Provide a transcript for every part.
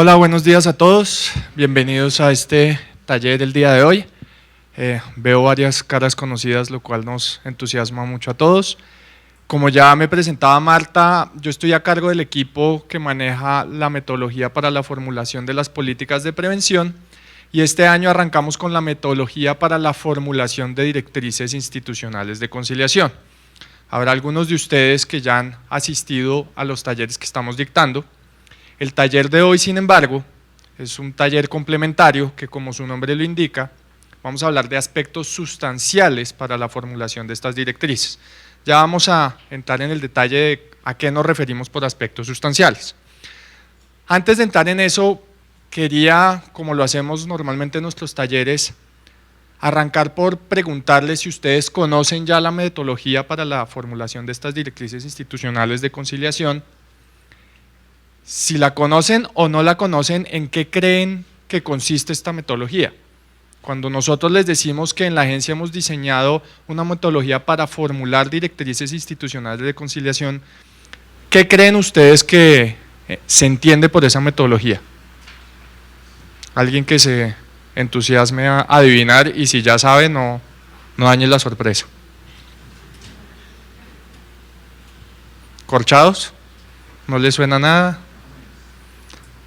Hola, buenos días a todos. Bienvenidos a este taller del día de hoy. Veo varias caras conocidas, lo cual nos entusiasma mucho a todos. Como ya me presentaba Marta, yo estoy a cargo del equipo que maneja la metodología para la formulación de las políticas de prevención y este año arrancamos con la metodología para la formulación de directrices institucionales de conciliación. Habrá algunos de ustedes que ya han asistido a los talleres que estamos dictando. El taller de hoy, sin embargo, es un taller complementario que, como su nombre lo indica, vamos a hablar de aspectos sustanciales para la formulación de estas directrices. Ya vamos a entrar en el detalle de a qué nos referimos por aspectos sustanciales. Antes de entrar en eso, quería, como lo hacemos normalmente en nuestros talleres, arrancar por preguntarles si ustedes conocen ya la metodología para la formulación de estas directrices institucionales de conciliación. Si la conocen o no la conocen, ¿en qué creen que consiste esta metodología? Cuando nosotros les decimos que en la agencia hemos diseñado una metodología para formular directrices institucionales de conciliación, ¿qué creen ustedes que se entiende por esa metodología? Alguien que se entusiasme a adivinar, y si ya sabe, no dañe la sorpresa. ¿Corchados? ¿No les suena nada?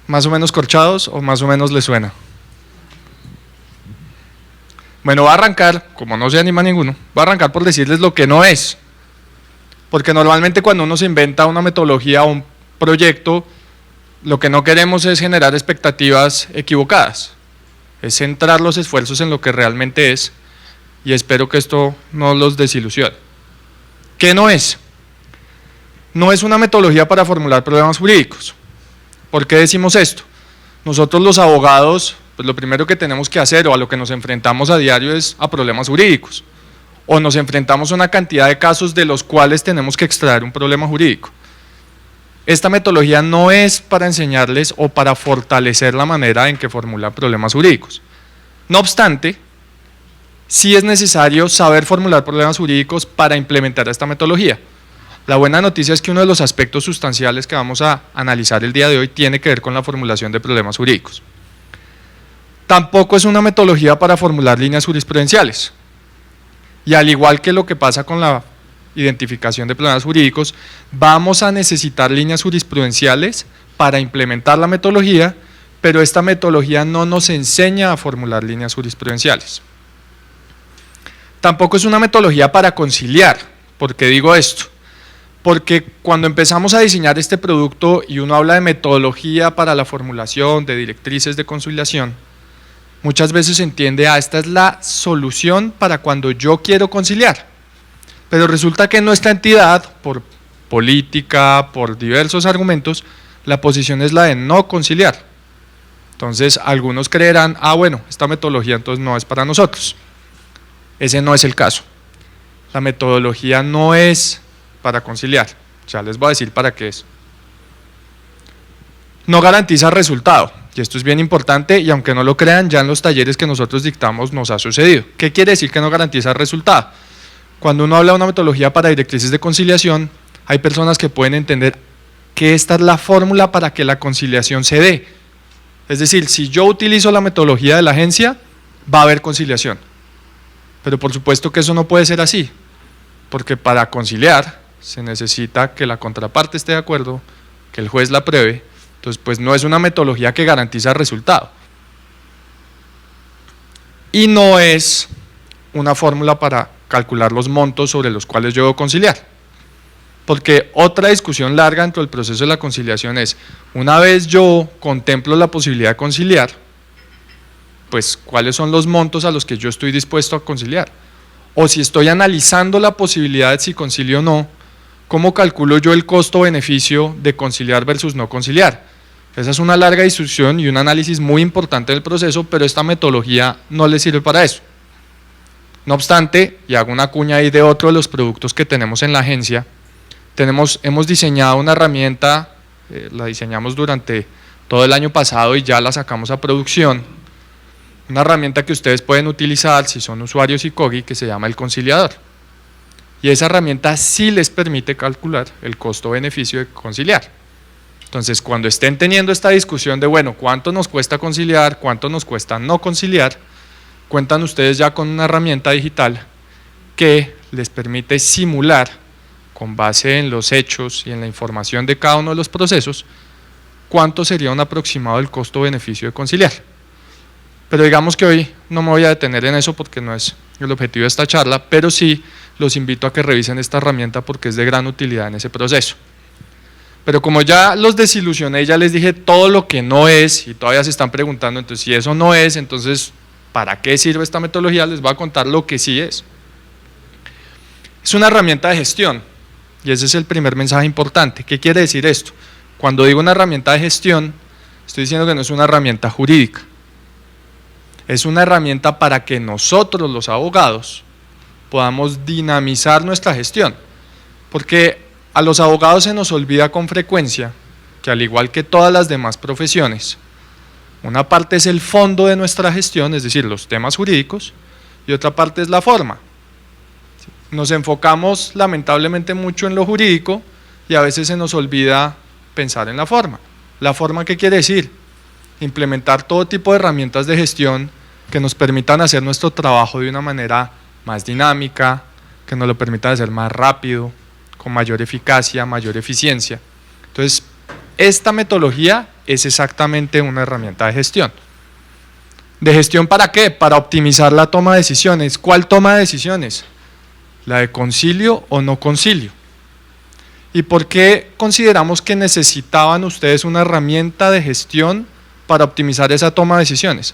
¿Más o menos corchados o más o menos les suena? Bueno, va a arrancar, como no se anima ninguno, va a arrancar por decirles lo que no es. Porque normalmente cuando uno se inventa una metodología o un proyecto, lo que no queremos es generar expectativas equivocadas. Es centrar los esfuerzos en lo que realmente es, y espero que esto no los desilusione. ¿Qué no es? No es una metodología para formular problemas jurídicos. ¿Por qué decimos esto? Nosotros los abogados, pues lo primero que tenemos que hacer o a lo que nos enfrentamos a diario es a problemas jurídicos, o nos enfrentamos a una cantidad de casos de los cuales tenemos que extraer un problema jurídico. Esta metodología no es para enseñarles o para fortalecer la manera en que formulan problemas jurídicos. No obstante, sí es necesario saber formular problemas jurídicos para implementar esta metodología. La buena noticia es que uno de los aspectos sustanciales que vamos a analizar el día de hoy tiene que ver con la formulación de problemas jurídicos. Tampoco es una metodología para formular líneas jurisprudenciales. Y al igual que lo que pasa con la identificación de problemas jurídicos, vamos a necesitar líneas jurisprudenciales para implementar la metodología, pero esta metodología no nos enseña a formular líneas jurisprudenciales. Tampoco es una metodología para conciliar. ¿Por qué digo esto? Porque cuando empezamos a diseñar este producto y uno habla de metodología para la formulación de directrices de conciliación, muchas veces se entiende, esta es la solución para cuando yo quiero conciliar. Pero resulta que en nuestra entidad, por política, por diversos argumentos, la posición es la de no conciliar. Entonces algunos creerán, bueno, esta metodología entonces no es para nosotros. Ese no es el caso. La metodología no es para conciliar, ya les voy a decir para qué es. No garantiza resultado, y esto es bien importante, y aunque no lo crean, ya en los talleres que nosotros dictamos nos ha sucedido. ¿Qué quiere decir que no garantiza resultado? Cuando uno habla de una metodología para directrices de conciliación, hay personas que pueden entender que esta es la fórmula para que la conciliación se dé. Es decir, si yo utilizo la metodología de la agencia, va a haber conciliación. Pero por supuesto que eso no puede ser así, porque para conciliar se necesita que la contraparte esté de acuerdo, que el juez la apruebe. Entonces, pues no es una metodología que garantiza resultado. Y no es una fórmula para calcular los montos sobre los cuales yo debo conciliar. Porque otra discusión larga dentro del proceso de la conciliación es, una vez yo contemplo la posibilidad de conciliar, pues cuáles son los montos a los que yo estoy dispuesto a conciliar. O si estoy analizando la posibilidad de si concilio o no, ¿cómo calculo yo el costo-beneficio de conciliar versus no conciliar? Esa es una larga discusión y un análisis muy importante del proceso, pero esta metodología no le sirve para eso. No obstante, y hago una cuña ahí de otro de los productos que tenemos en la agencia, hemos diseñado una herramienta, la diseñamos durante todo el año pasado y ya la sacamos a producción, una herramienta que ustedes pueden utilizar si son usuarios ICOGI, que se llama el conciliador. Y esa herramienta sí les permite calcular el costo-beneficio de conciliar. Entonces, cuando estén teniendo esta discusión de, bueno, ¿cuánto nos cuesta conciliar? ¿Cuánto nos cuesta no conciliar? Cuentan ustedes ya con una herramienta digital que les permite simular, con base en los hechos y en la información de cada uno de los procesos, cuánto sería un aproximado del costo-beneficio de conciliar. Pero digamos que hoy no me voy a detener en eso porque no es el objetivo de esta charla, pero sí los invito a que revisen esta herramienta porque es de gran utilidad en ese proceso. Pero como ya los desilusioné, ya les dije todo lo que no es y todavía se están preguntando, entonces si eso no es, entonces ¿para qué sirve esta metodología? Les voy a contar lo que sí es. Es una herramienta de gestión y ese es el primer mensaje importante. ¿Qué quiere decir esto? Cuando digo una herramienta de gestión, estoy diciendo que no es una herramienta jurídica. Es una herramienta para que nosotros los abogados podamos dinamizar nuestra gestión, porque a los abogados se nos olvida con frecuencia que al igual que todas las demás profesiones, una parte es el fondo de nuestra gestión, es decir, los temas jurídicos, y otra parte es la forma. Nos enfocamos lamentablemente mucho en lo jurídico y a veces se nos olvida pensar en la forma. ¿La forma qué quiere decir? Implementar todo tipo de herramientas de gestión que nos permitan hacer nuestro trabajo de una manera más dinámica, que nos lo permitan hacer más rápido, con mayor eficacia, mayor eficiencia. Entonces, esta metodología es exactamente una herramienta de gestión. ¿De gestión para qué? Para optimizar la toma de decisiones. ¿Cuál toma de decisiones? ¿La de concilio o no concilio? ¿Y por qué consideramos que necesitaban ustedes una herramienta de gestión para optimizar esa toma de decisiones?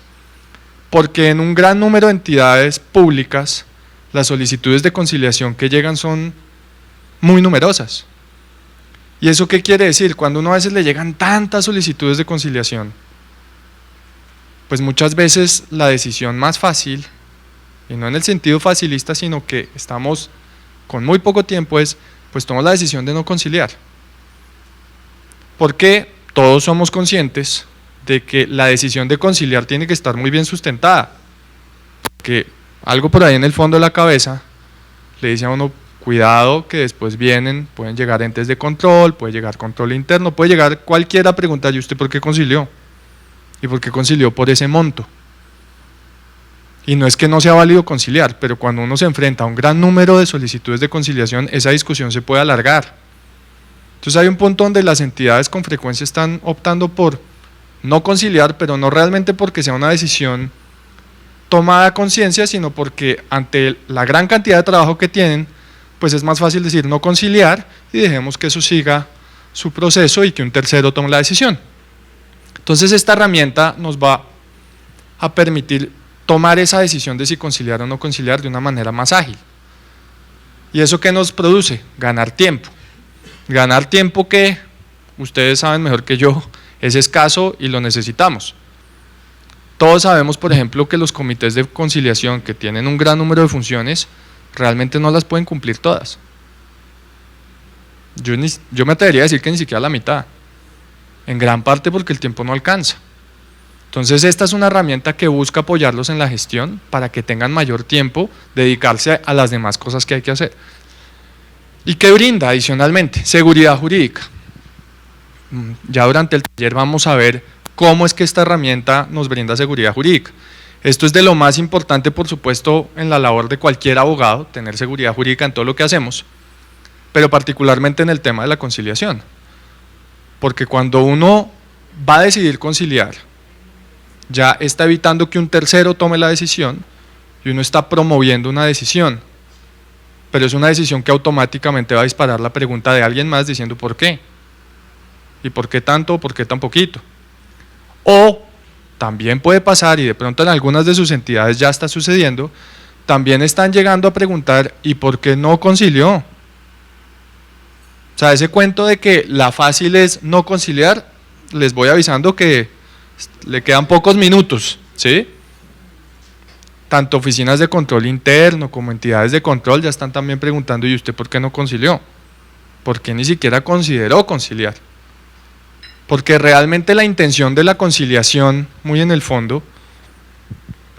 Porque en un gran número de entidades públicas, las solicitudes de conciliación que llegan son muy numerosas. ¿Y eso qué quiere decir? Cuando uno a veces le llegan tantas solicitudes de conciliación, pues muchas veces la decisión más fácil, y no en el sentido facilista, sino que estamos con muy poco tiempo, es, pues tomo la decisión de no conciliar. Porque todos somos conscientes de que la decisión de conciliar tiene que estar muy bien sustentada. Que algo por ahí en el fondo de la cabeza le dice a uno, cuidado que después pueden llegar entes de control, puede llegar control interno, puede llegar cualquiera a preguntar, ¿y usted por qué concilió? ¿Y por qué concilió por ese monto? Y no es que no sea válido conciliar, pero cuando uno se enfrenta a un gran número de solicitudes de conciliación, esa discusión se puede alargar. Entonces hay un punto donde las entidades con frecuencia están optando por no conciliar, pero no realmente porque sea una decisión tomada a conciencia, sino porque ante la gran cantidad de trabajo que tienen, pues es más fácil decir no conciliar y dejemos que eso siga su proceso y que un tercero tome la decisión. Entonces esta herramienta nos va a permitir tomar esa decisión de si conciliar o no conciliar de una manera más ágil. ¿Y eso qué nos produce? Ganar tiempo. Ganar tiempo que ustedes saben mejor que yo es escaso y lo necesitamos. Todos sabemos, por ejemplo, que los comités de conciliación que tienen un gran número de funciones realmente no las pueden cumplir todas. Yo me atrevería a decir que ni siquiera la mitad, en gran parte porque el tiempo no alcanza. Entonces esta es una herramienta que busca apoyarlos en la gestión para que tengan mayor tiempo, dedicarse a las demás cosas que hay que hacer. ¿Y qué brinda adicionalmente? Seguridad jurídica. Ya durante el taller vamos a ver cómo es que esta herramienta nos brinda seguridad jurídica. Esto es de lo más importante, por supuesto, en la labor de cualquier abogado, tener seguridad jurídica en todo lo que hacemos, pero particularmente en el tema de la conciliación. Porque cuando uno va a decidir conciliar, ya está evitando que un tercero tome la decisión y uno está promoviendo una decisión, pero es una decisión que automáticamente va a disparar la pregunta de alguien más diciendo ¿por qué? ¿Y por qué tanto o por qué tan poquito? O también puede pasar, y de pronto en algunas de sus entidades ya está sucediendo, también están llegando a preguntar ¿y por qué no concilió? O sea, ese cuento de que la fácil es no conciliar, les voy avisando que le quedan pocos minutos, ¿sí? Tanto oficinas de control interno como entidades de control ya están también preguntando ¿y usted por qué no concilió? ¿Por qué ni siquiera consideró conciliar? Porque realmente la intención de la conciliación, muy en el fondo,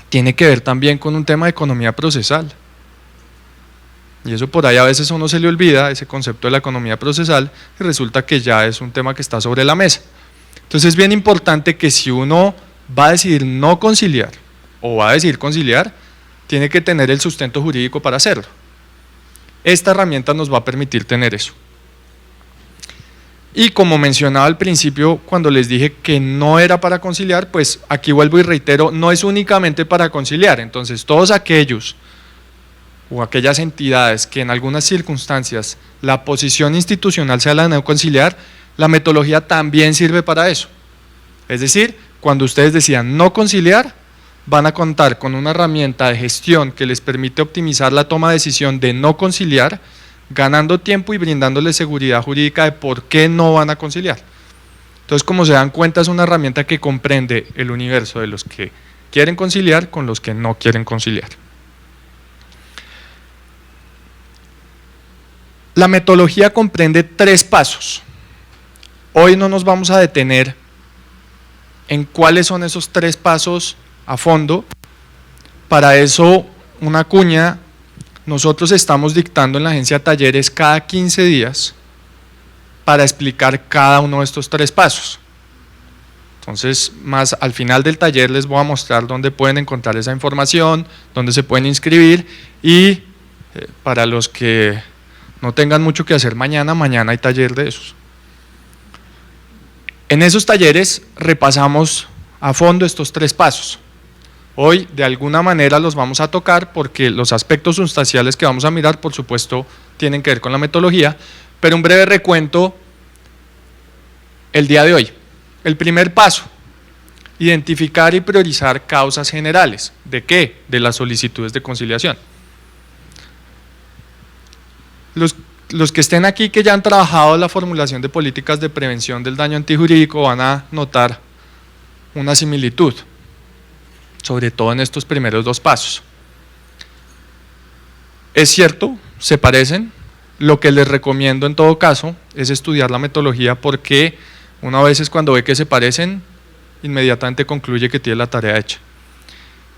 tiene que ver también con un tema de economía procesal. Y eso por ahí a veces a uno se le olvida, ese concepto de la economía procesal, y resulta que ya es un tema que está sobre la mesa. Entonces es bien importante que si uno va a decidir no conciliar o va a decidir conciliar, tiene que tener el sustento jurídico para hacerlo. Esta herramienta nos va a permitir tener eso. Y como mencionaba al principio, cuando les dije que no era para conciliar, pues aquí vuelvo y reitero, no es únicamente para conciliar. Entonces todos aquellos o aquellas entidades que en algunas circunstancias la posición institucional sea la de no conciliar, la metodología también sirve para eso. Es decir, cuando ustedes decidan no conciliar, van a contar con una herramienta de gestión que les permite optimizar la toma de decisión de no conciliar, ganando tiempo y brindándoles seguridad jurídica de por qué no van a conciliar. Entonces, como se dan cuenta, es una herramienta que comprende el universo de los que quieren conciliar con los que no quieren conciliar. La metodología comprende 3 pasos. Hoy no nos vamos a detener en cuáles son esos 3 pasos a fondo. Para eso, una cuña, nosotros estamos dictando en la agencia talleres cada 15 días para explicar cada uno de estos 3 pasos. Entonces, más al final del taller les voy a mostrar dónde pueden encontrar esa información, dónde se pueden inscribir y para los que no tengan mucho que hacer mañana hay taller de esos. En esos talleres repasamos a fondo estos 3 pasos. Hoy de alguna manera los vamos a tocar porque los aspectos sustanciales que vamos a mirar, por supuesto, tienen que ver con la metodología, pero un breve recuento el día de hoy. El primer paso, identificar y priorizar causas generales. ¿De qué? De las solicitudes de conciliación. Los que estén aquí que ya han trabajado la formulación de políticas de prevención del daño antijurídico van a notar una similitud, sobre todo en estos primeros 2 pasos. Es cierto, se parecen. Lo que les recomiendo en todo caso es estudiar la metodología porque una vez cuando ve que se parecen, inmediatamente concluye que tiene la tarea hecha.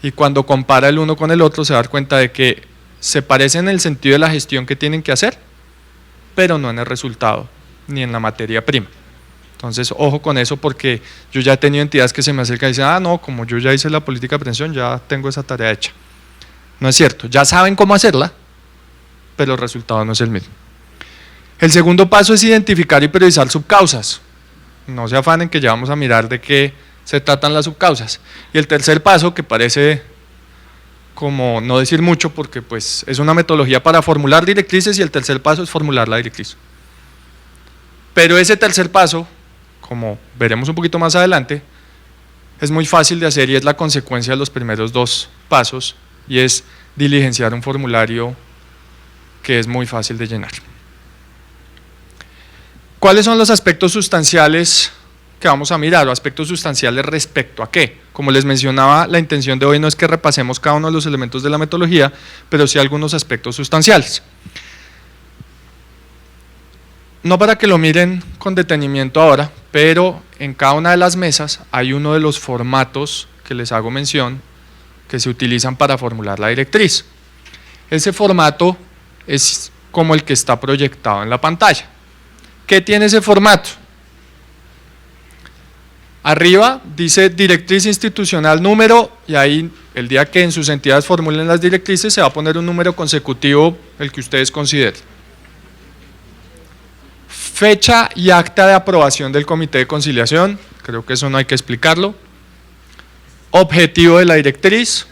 Y cuando compara el uno con el otro se va a dar cuenta de que se parecen en el sentido de la gestión que tienen que hacer, pero no en el resultado, ni en la materia prima. Entonces, ojo con eso porque yo ya he tenido entidades que se me acercan y dicen, no, como yo ya hice la política de prevención, ya tengo esa tarea hecha. No es cierto, ya saben cómo hacerla, pero el resultado no es el mismo. El segundo paso es identificar y priorizar subcausas. No se afanen que ya vamos a mirar de qué se tratan las subcausas. Y el tercer paso, que parece como no decir mucho porque pues es una metodología para formular directrices y el tercer paso es formular la directriz. Pero ese tercer paso, como veremos un poquito más adelante, es muy fácil de hacer y es la consecuencia de los primeros 2 pasos y es diligenciar un formulario que es muy fácil de llenar. ¿Cuáles son los aspectos sustanciales que vamos a mirar o aspectos sustanciales respecto a qué? Como les mencionaba, la intención de hoy no es que repasemos cada uno de los elementos de la metodología, pero sí algunos aspectos sustanciales. No para que lo miren con detenimiento ahora, pero en cada una de las mesas hay uno de los formatos que les hago mención que se utilizan para formular la directriz. Ese formato es como el que está proyectado en la pantalla. ¿Qué tiene ese formato? Arriba dice directriz institucional número y ahí el día que en sus entidades formulen las directrices se va a poner un número consecutivo, el que ustedes consideren. Fecha y acta de aprobación del comité de conciliación, creo que eso no hay que explicarlo. Objetivo de la directriz.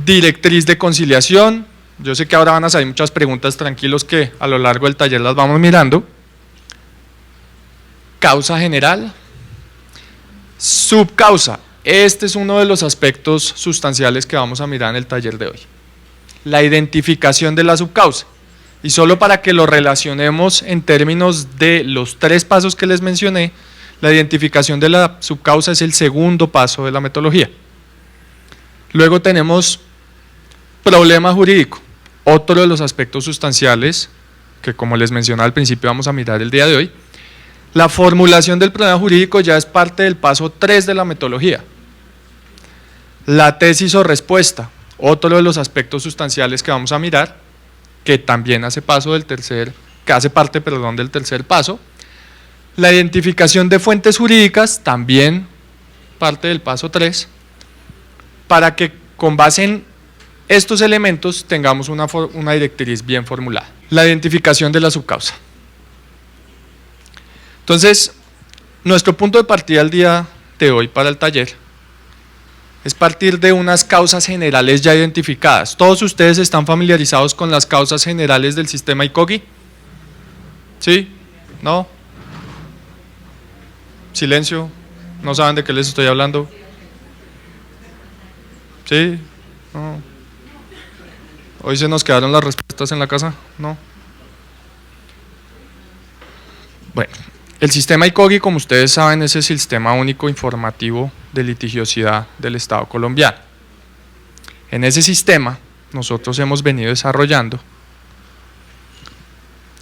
Directriz de conciliación. Yo sé que ahora van a salir muchas preguntas, tranquilos que a lo largo del taller las vamos mirando. Causa general. Subcausa. Este es uno de los aspectos sustanciales que vamos a mirar en el taller de hoy. La identificación de la subcausa. Y solo para que lo relacionemos en términos de los 3 pasos que les mencioné, la identificación de la subcausa es el segundo paso de la metodología. Luego tenemos problema jurídico, otro de los aspectos sustanciales que como les mencionaba al principio vamos a mirar el día de hoy. La formulación del problema jurídico ya es parte del paso 3 de la metodología. La tesis o respuesta, Otro de los aspectos sustanciales que vamos a mirar, que también hace parte del tercer paso, la identificación de fuentes jurídicas, también parte del paso 3, para que con base en estos elementos tengamos una directriz bien formulada. La identificación de la subcausa. Entonces, nuestro punto de partida al día de hoy para el taller es partir de unas causas generales ya identificadas. ¿Todos ustedes están familiarizados con las causas generales del sistema ICOGI? ¿Sí? ¿No? Silencio. ¿No saben de qué les estoy hablando? ¿Sí? No. ¿Hoy se nos quedaron las respuestas en la casa? No. Bueno, el sistema ICOGI, como ustedes saben, es el Sistema Único Informativo de Litigiosidad del Estado colombiano. En ese sistema, nosotros hemos venido desarrollando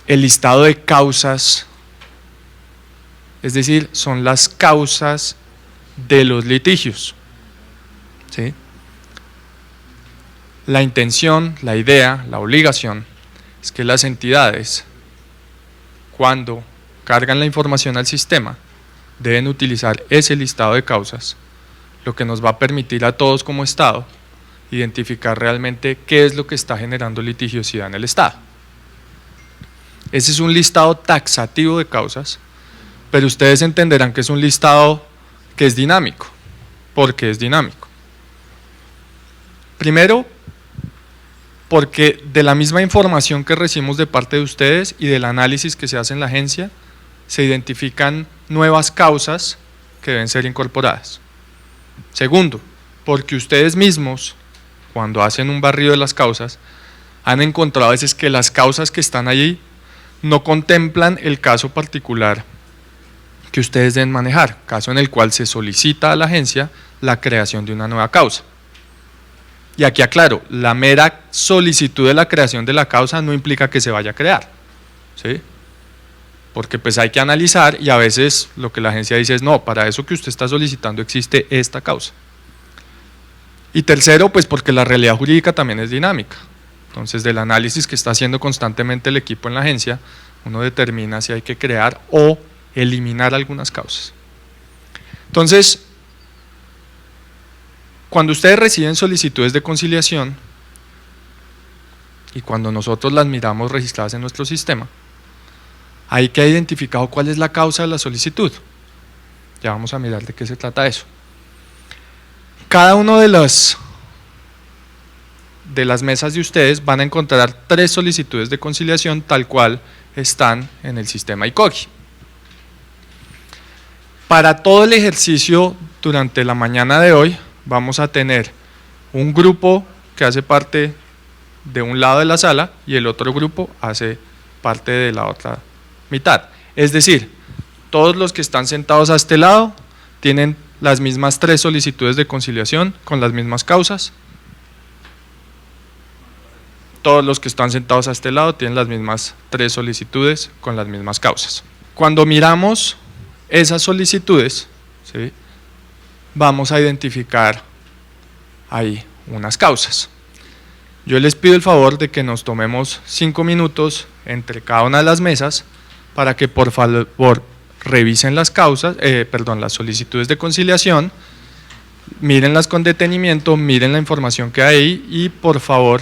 el listado de causas, es decir, son las causas de los litigios, ¿sí? La intención, la idea, la obligación es que las entidades, cuando cargan la información al sistema, deben utilizar ese listado de causas, lo que nos va a permitir a todos como Estado identificar realmente qué es lo que está generando litigiosidad en el Estado. Ese es un listado taxativo de causas, pero ustedes entenderán que es un listado que es dinámico. ¿Por qué es dinámico? Primero, porque de la misma información que recibimos de parte de ustedes y del análisis que se hace en la agencia, se identifican nuevas causas que deben ser incorporadas. Segundo, porque ustedes mismos, cuando hacen un barrido de las causas, han encontrado a veces que las causas que están allí no contemplan el caso particular que ustedes deben manejar, caso en el cual se solicita a la agencia la creación de una nueva causa. Y aquí aclaro, la mera solicitud de la creación de la causa no implica que se vaya a crear, ¿sí? Porque pues hay que analizar y a veces lo que la agencia dice es no, para eso que usted está solicitando existe esta causa. Y tercero, pues porque la realidad jurídica también es dinámica. Entonces, del análisis que está haciendo constantemente el equipo en la agencia, uno determina si hay que crear o eliminar algunas causas. Entonces, cuando ustedes reciben solicitudes de conciliación y cuando nosotros las miramos registradas en nuestro sistema, ahí queda identificado cuál es la causa de la solicitud. Ya vamos a mirar de qué se trata eso. Cada uno de las mesas de ustedes van a encontrar 3 solicitudes de conciliación tal cual están en el sistema ICOGI. Para todo el ejercicio durante la mañana de hoy vamos a tener un grupo que hace parte de un lado de la sala y el otro grupo hace parte de la otra mitad. Es decir, todos los que están sentados a este lado tienen las mismas 3 solicitudes de conciliación con las mismas causas. Todos los que están sentados a este lado tienen las mismas 3 solicitudes con las mismas causas. Cuando miramos esas solicitudes, ¿sí?, vamos a identificar ahí unas causas. Yo les pido el favor de que nos tomemos 5 minutos entre cada una de las mesas para que por favor revisen las causas, las solicitudes de conciliación, mírenlas con detenimiento, miren la información que hay ahí y por favor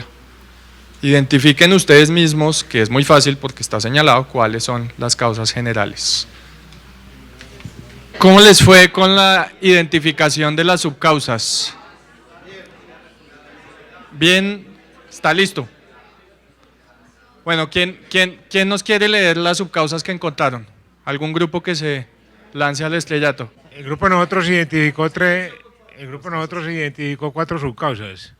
identifiquen ustedes mismos, que es muy fácil porque está señalado, cuáles son las causas generales. ¿Cómo les fue con la identificación de las subcausas? Bien, está listo. Bueno, ¿quién nos quiere leer las subcausas que encontraron? ¿Algún grupo que se lance al estrellato? El grupo de nosotros identificó 4 subcausas.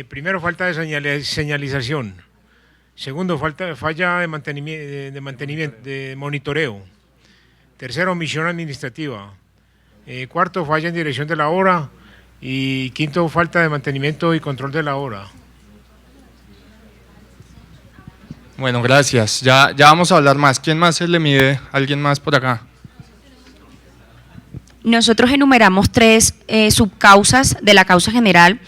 Primero, falta de señalización. Segundo, falla de mantenimiento, de monitoreo. Tercero, omisión administrativa. Cuarto, falla en dirección de la obra. Y quinto, falta de mantenimiento y control de la obra. Bueno, gracias. Ya vamos a hablar más. ¿Quién más se le mide? ¿Alguien más por acá? Nosotros enumeramos 3 subcausas de la causa general.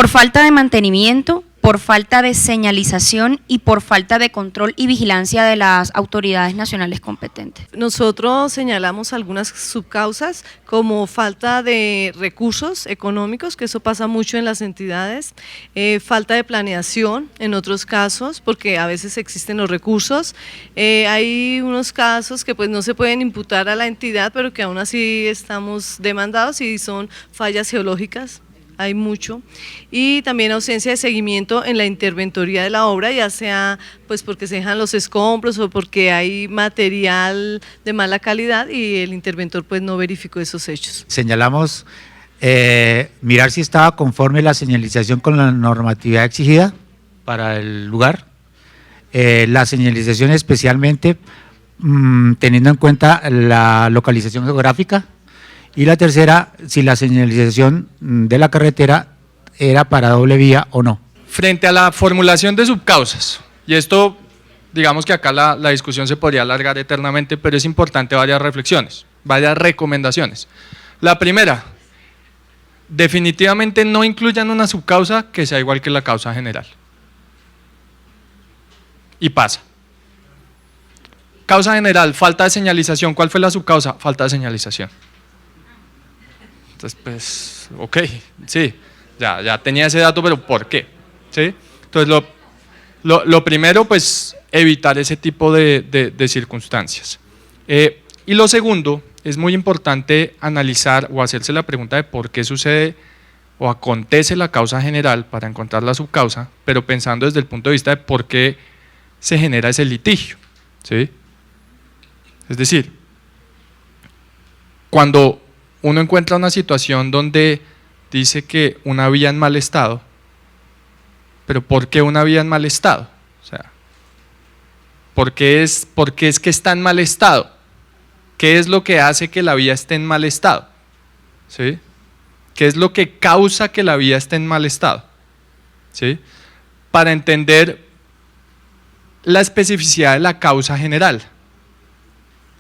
Por falta de mantenimiento, por falta de señalización y por falta de control y vigilancia de las autoridades nacionales competentes. Nosotros señalamos algunas subcausas como falta de recursos económicos, que eso pasa mucho en las entidades, falta de planeación en otros casos, porque a veces existen los recursos, hay unos casos que pues no se pueden imputar a la entidad, pero que aún así estamos demandados y son fallas geológicas. Hay mucho, y también ausencia de seguimiento en la interventoría de la obra, ya sea pues porque se dejan los escombros o porque hay material de mala calidad y el interventor pues no verificó esos hechos. Señalamos mirar si estaba conforme la señalización con la normatividad exigida para el lugar, la señalización especialmente teniendo en cuenta la localización geográfica. Y la tercera, si la señalización de la carretera era para doble vía o no. Frente a la formulación de subcausas, y esto, digamos que acá la discusión se podría alargar eternamente, pero es importante varias reflexiones, varias recomendaciones. La primera, definitivamente no incluyan una subcausa que sea igual que la causa general. Y pasa. Causa general, falta de señalización. ¿Cuál fue la subcausa? Falta de señalización. Entonces, pues, ok, sí, ya tenía ese dato, pero ¿por qué? ¿Sí? Entonces, lo primero, pues, evitar ese tipo de circunstancias. Y lo segundo, es muy importante analizar o hacerse la pregunta de por qué sucede o acontece la causa general para encontrar la subcausa, pero pensando desde el punto de vista de por qué se genera ese litigio, ¿sí? Es decir, cuando uno encuentra una situación donde dice que una vía en mal estado, pero ¿por qué una vía en mal estado? O sea, ¿por qué es que está en mal estado? ¿Qué es lo que hace que la vía esté en mal estado? ¿Sí? ¿Qué es lo que causa que la vía esté en mal estado? ¿Sí? Para entender la especificidad de la causa general.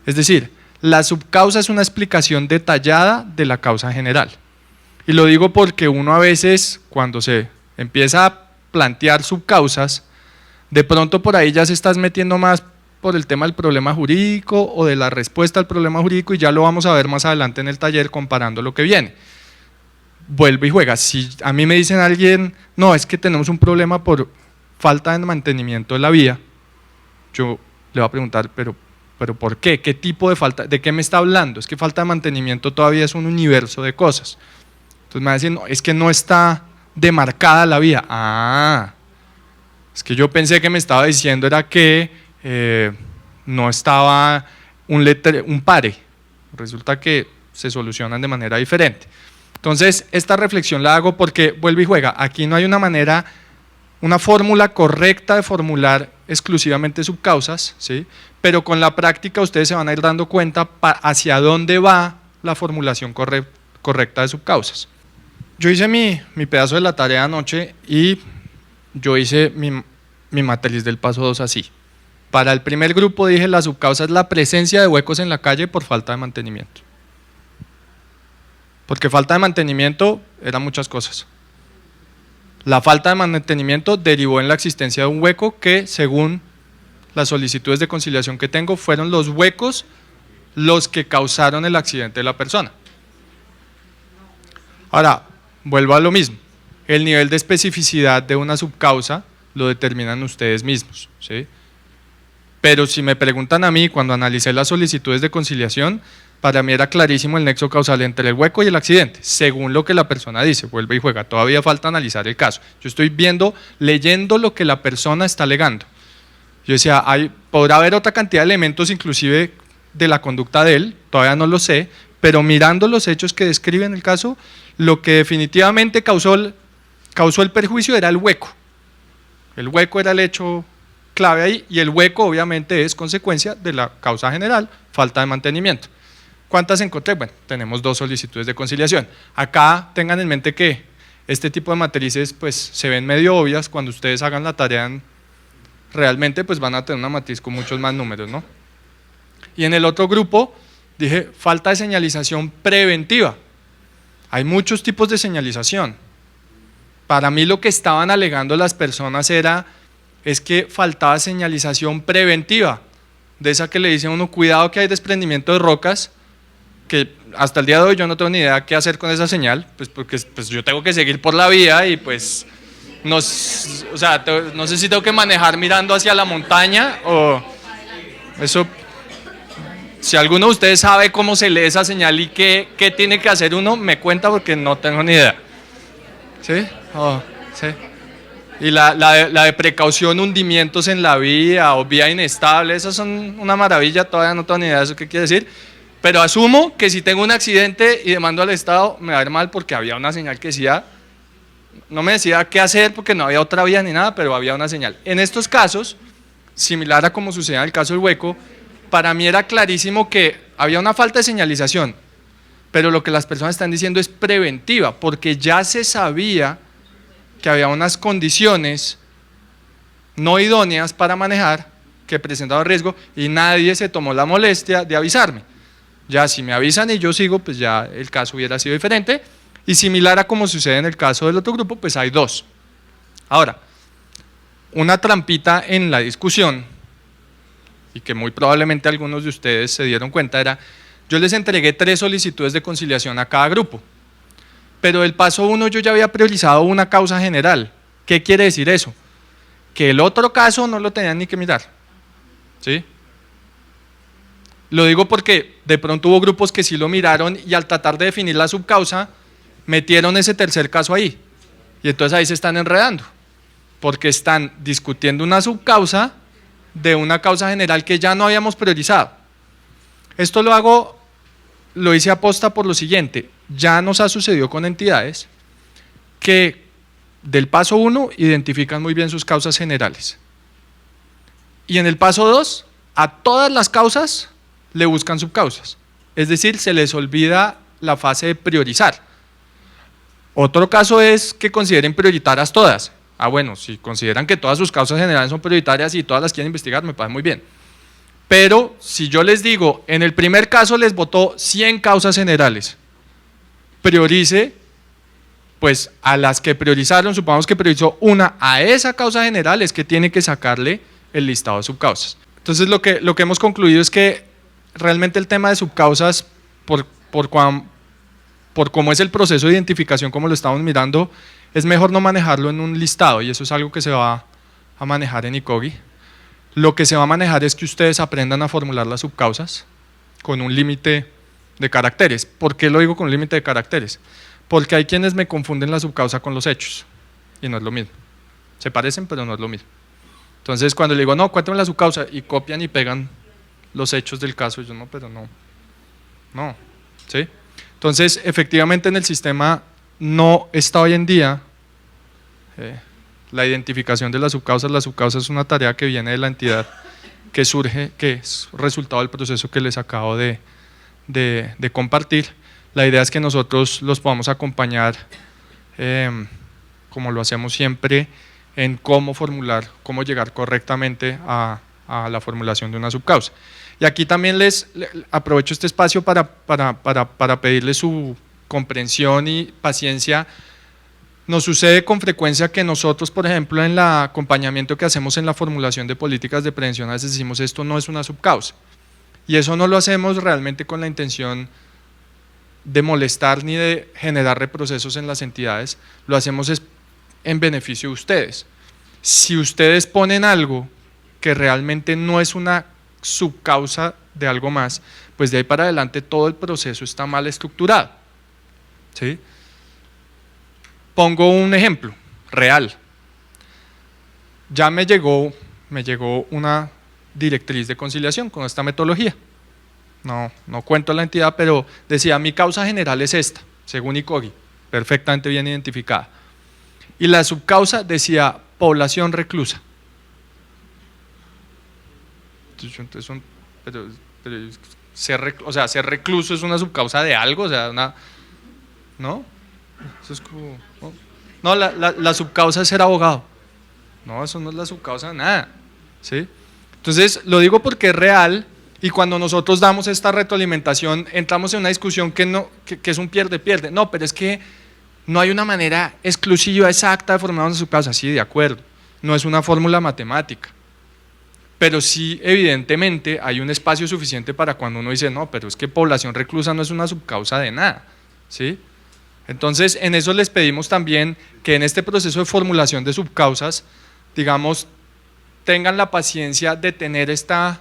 Es decir, la subcausa es una explicación detallada de la causa general. Y lo digo porque uno a veces, cuando se empieza a plantear subcausas, de pronto por ahí ya se estás metiendo más por el tema del problema jurídico o de la respuesta al problema jurídico, y ya lo vamos a ver más adelante en el taller comparando lo que viene. Vuelve y juega. Si a mí me dicen alguien, no, es que tenemos un problema por falta de mantenimiento de la vía, yo le voy a preguntar, pero ¿por qué? ¿Qué tipo de falta? ¿De qué me está hablando? Es que falta de mantenimiento todavía es un universo de cosas. Entonces me va a decir, no, es que no está demarcada la vía. Ah, es que yo pensé que me estaba diciendo era que no estaba un pare. Resulta que se solucionan de manera diferente. Entonces esta reflexión la hago porque vuelve y juega. Aquí no hay una manera, una fórmula correcta de formular exclusivamente subcausas, ¿sí? Pero con la práctica ustedes se van a ir dando cuenta hacia dónde va la formulación correcta de subcausas. Yo hice mi pedazo de la tarea anoche y yo hice mi matriz del paso 2 así. Para el primer grupo dije la subcausa es la presencia de huecos en la calle por falta de mantenimiento. Porque falta de mantenimiento eran muchas cosas. La falta de mantenimiento derivó en la existencia de un hueco que, según las solicitudes de conciliación que tengo, fueron los huecos los que causaron el accidente de la persona. Ahora, vuelvo a lo mismo. El nivel de especificidad de una subcausa lo determinan ustedes mismos, ¿sí? Pero si me preguntan a mí, cuando analicé las solicitudes de conciliación, para mí era clarísimo el nexo causal entre el hueco y el accidente, según lo que la persona dice, vuelve y juega, todavía falta analizar el caso. Yo estoy leyendo lo que la persona está alegando. Yo decía, podrá haber otra cantidad de elementos inclusive de la conducta de él, todavía no lo sé, pero mirando los hechos que describen el caso, lo que definitivamente causó el perjuicio era el hueco. El hueco era el hecho clave ahí, y el hueco obviamente es consecuencia de la causa general, falta de mantenimiento. ¿Cuántas encontré? Bueno, tenemos 2 solicitudes de conciliación. Acá tengan en mente que este tipo de matrices pues se ven medio obvias. Cuando ustedes hagan la tarea realmente pues van a tener una matriz con muchos más números, ¿no? Y en el otro grupo dije falta de señalización preventiva. Hay muchos tipos de señalización. Para mí lo que estaban alegando las personas es que faltaba señalización preventiva, de esa que le dice a uno, cuidado que hay desprendimiento de rocas, que hasta el día de hoy yo no tengo ni idea qué hacer con esa señal, pues porque pues yo tengo que seguir por la vía y pues no sé si tengo que manejar mirando hacia la montaña o eso. Si alguno de ustedes sabe cómo se lee esa señal y qué tiene que hacer uno, me cuenta porque no tengo ni idea. ¿Sí? Sí. Y la de precaución, hundimientos en la vía o vía inestable, esas son una maravilla, todavía no tengo ni idea de eso qué quiere decir. Pero asumo que si tengo un accidente y demando al Estado, me va a ir mal porque había una señal que decía, no me decía qué hacer porque no había otra vía ni nada, pero había una señal. En estos casos, similar a como sucedía en el caso del Hueco, para mí era clarísimo que había una falta de señalización, pero lo que las personas están diciendo es preventiva, porque ya se sabía que había unas condiciones no idóneas para manejar que presentaban riesgo y nadie se tomó la molestia de avisarme. Ya si me avisan y yo sigo, pues ya el caso hubiera sido diferente, y similar a como sucede en el caso del otro grupo, pues hay dos. Ahora, una trampita en la discusión, y que muy probablemente algunos de ustedes se dieron cuenta, era, yo les entregué 3 solicitudes de conciliación a cada grupo, pero del paso 1 yo ya había priorizado una causa general. ¿Qué quiere decir eso? Que el otro caso no lo tenían ni que mirar, ¿sí? Lo digo porque de pronto hubo grupos que sí lo miraron y al tratar de definir la subcausa, metieron ese tercer caso ahí, y entonces ahí se están enredando, porque están discutiendo una subcausa de una causa general que ya no habíamos priorizado. Esto lo hice aposta por lo siguiente, ya nos ha sucedido con entidades que del paso 1 identifican muy bien sus causas generales y en el paso 2 a todas las causas le buscan subcausas, es decir, se les olvida la fase de priorizar. Otro caso es que consideren prioritarias todas. Bueno, si consideran que todas sus causas generales son prioritarias y todas las quieren investigar, me parece muy bien. Pero si yo les digo, en el primer caso les votó 100 causas generales, priorice, pues a las que priorizaron, supongamos que priorizó una, a esa causa general es que tiene que sacarle el listado de subcausas. Entonces lo que hemos concluido es que realmente el tema de subcausas, por cómo es el proceso de identificación, como lo estamos mirando, es mejor no manejarlo en un listado, y eso es algo que se va a manejar en ICOGI. Lo que se va a manejar es que ustedes aprendan a formular las subcausas con un límite de caracteres. ¿Por qué lo digo con un límite de caracteres? Porque hay quienes me confunden la subcausa con los hechos, y no es lo mismo. Se parecen, pero no es lo mismo. Entonces cuando le digo, no, cuéntame la subcausa, y copian y pegan los hechos del caso, yo no, pero no, ¿sí? Entonces, efectivamente en el sistema no está hoy en día la identificación de las subcausas. La subcausa es una tarea que viene de la entidad, que surge, que es resultado del proceso que les acabo de compartir. La idea es que nosotros los podamos acompañar, como lo hacemos siempre, en cómo formular, cómo llegar correctamente a la formulación de una subcausa. Y aquí también aprovecho este espacio para pedirles su comprensión y paciencia. Nos sucede con frecuencia que nosotros, por ejemplo, en el acompañamiento que hacemos en la formulación de políticas de prevención, a veces decimos esto no es una subcausa. Y eso no lo hacemos realmente con la intención de molestar ni de generar reprocesos en las entidades, lo hacemos en beneficio de ustedes. Si ustedes ponen algo que realmente no es una subcausa de algo más, pues de ahí para adelante todo el proceso está mal estructurado, ¿sí? Pongo un ejemplo real. Ya me llegó una directriz de conciliación con esta metodología. No cuento la entidad, pero decía, mi causa general es esta, según ICOGI, perfectamente bien identificada. Y la subcausa decía, población reclusa. Entonces, ser recluso es una subcausa de algo, o sea, ¿no? Eso es como, no, la subcausa es ser abogado. No, eso no es la subcausa de nada, ¿sí? Entonces, lo digo porque es real, y cuando nosotros damos esta retroalimentación, entramos en una discusión que es un pierde-pierde. No, pero es que No hay una manera exclusiva, exacta de formular una subcausa, sí, de acuerdo, no es una fórmula matemática, pero sí evidentemente hay un espacio suficiente para cuando uno dice, no, pero es que población reclusa no es una subcausa de nada, ¿sí? Entonces, en eso les pedimos también que en este proceso de formulación de subcausas, digamos, tengan la paciencia de tener esta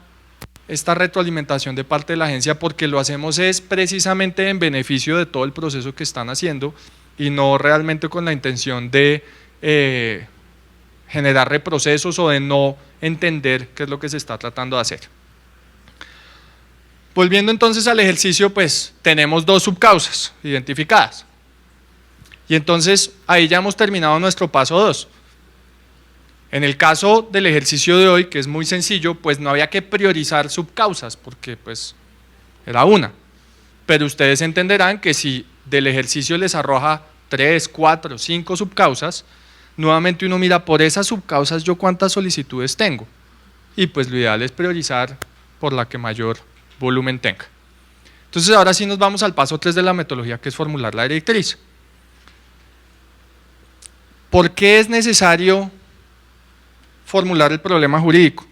retroalimentación de parte de la agencia, porque lo hacemos es precisamente en beneficio de todo el proceso que están haciendo y no realmente con la intención de generar reprocesos o de no entender qué es lo que se está tratando de hacer. Volviendo entonces al ejercicio, pues tenemos dos subcausas identificadas. Y entonces ahí ya hemos terminado nuestro paso 2. En el caso del ejercicio de hoy, que es muy sencillo, pues no había que priorizar subcausas, porque pues era una. Pero ustedes entenderán que si del ejercicio les arroja 3, 4, 5 subcausas, nuevamente uno mira por esas subcausas yo cuántas solicitudes tengo. Y pues lo ideal es priorizar por la que mayor volumen tenga. Entonces ahora sí nos vamos al paso 3 de la metodología, que es formular la directriz. ¿Por qué es necesario formular el problema jurídico?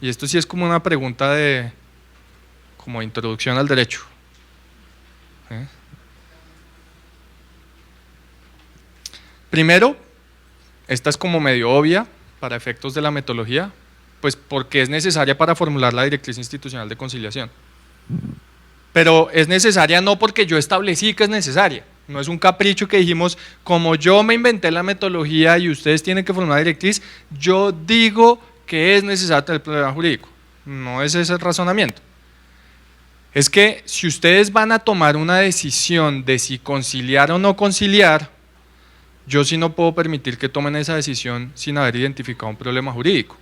Y esto sí es como una pregunta de como introducción al derecho. Primero, esta es como medio obvia para efectos de la metodología, pues porque es necesaria para formular la directriz institucional de conciliación. Pero es necesaria no porque yo establecí que es necesaria, no es un capricho que dijimos, como yo me inventé la metodología y ustedes tienen que formular la directriz, yo digo que es necesario tener el problema jurídico. No es ese el razonamiento. Es que si ustedes van a tomar una decisión de si conciliar o no conciliar, yo sí no puedo permitir que tomen esa decisión sin haber identificado un problema jurídico.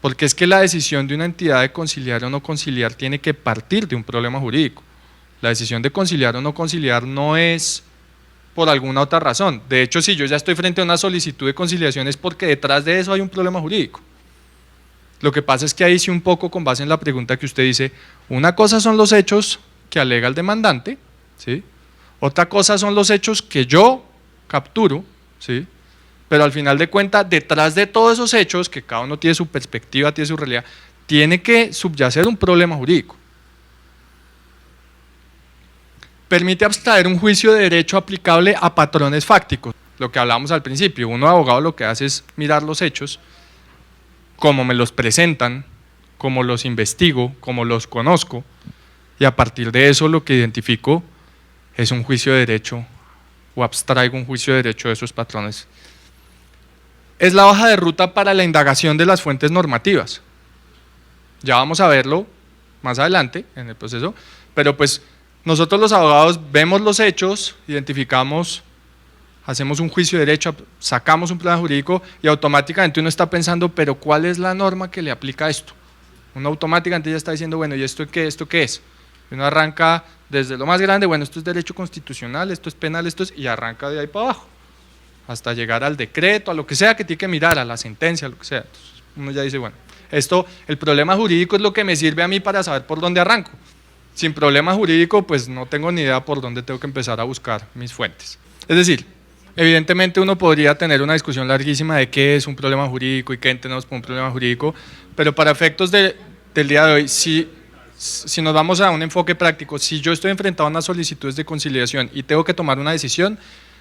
Porque es que la decisión de una entidad de conciliar o no conciliar tiene que partir de un problema jurídico. La decisión de conciliar o no conciliar no es por alguna otra razón. De hecho, si yo ya estoy frente a una solicitud de conciliación es porque detrás de eso hay un problema jurídico. Lo que pasa es que ahí sí un poco con base en la pregunta que usted dice, una cosa son los hechos que alega el demandante, ¿sí? Otra cosa son los hechos que yo capturo, ¿sí? Pero al final de cuentas, detrás de todos esos hechos, que cada uno tiene su perspectiva, tiene su realidad, tiene que subyacer un problema jurídico. Permite abstraer un juicio de derecho aplicable a patrones fácticos, lo que hablamos al principio. Uno abogado lo que hace es mirar los hechos, cómo me los presentan, cómo los investigo, cómo los conozco, y a partir de eso lo que identifico es un juicio de derecho o abstraigo un juicio de derecho de esos patrones. Es la hoja de ruta para la indagación de las fuentes normativas. Ya vamos a verlo más adelante en el proceso, pero pues nosotros los abogados vemos los hechos, identificamos, hacemos un juicio de derecho, sacamos un plan jurídico y automáticamente uno está pensando, pero ¿cuál es la norma que le aplica a esto? Uno automáticamente ya está diciendo, bueno, ¿y esto qué es? Y uno arranca desde lo más grande, bueno, esto es derecho constitucional, esto es penal, esto es, y arranca de ahí para abajo, hasta llegar al decreto, a lo que sea que tiene que mirar, a la sentencia, a lo que sea. Entonces uno ya dice, bueno, esto, el problema jurídico es lo que me sirve a mí para saber por dónde arranco. Sin problema jurídico, pues no tengo ni idea por dónde tengo que empezar a buscar mis fuentes. Es decir, evidentemente uno podría tener una discusión larguísima de qué es un problema jurídico y qué entendemos por un problema jurídico, pero para efectos del día de hoy, si nos vamos a un enfoque práctico, si yo estoy enfrentado a unas solicitudes de conciliación y tengo que tomar una decisión,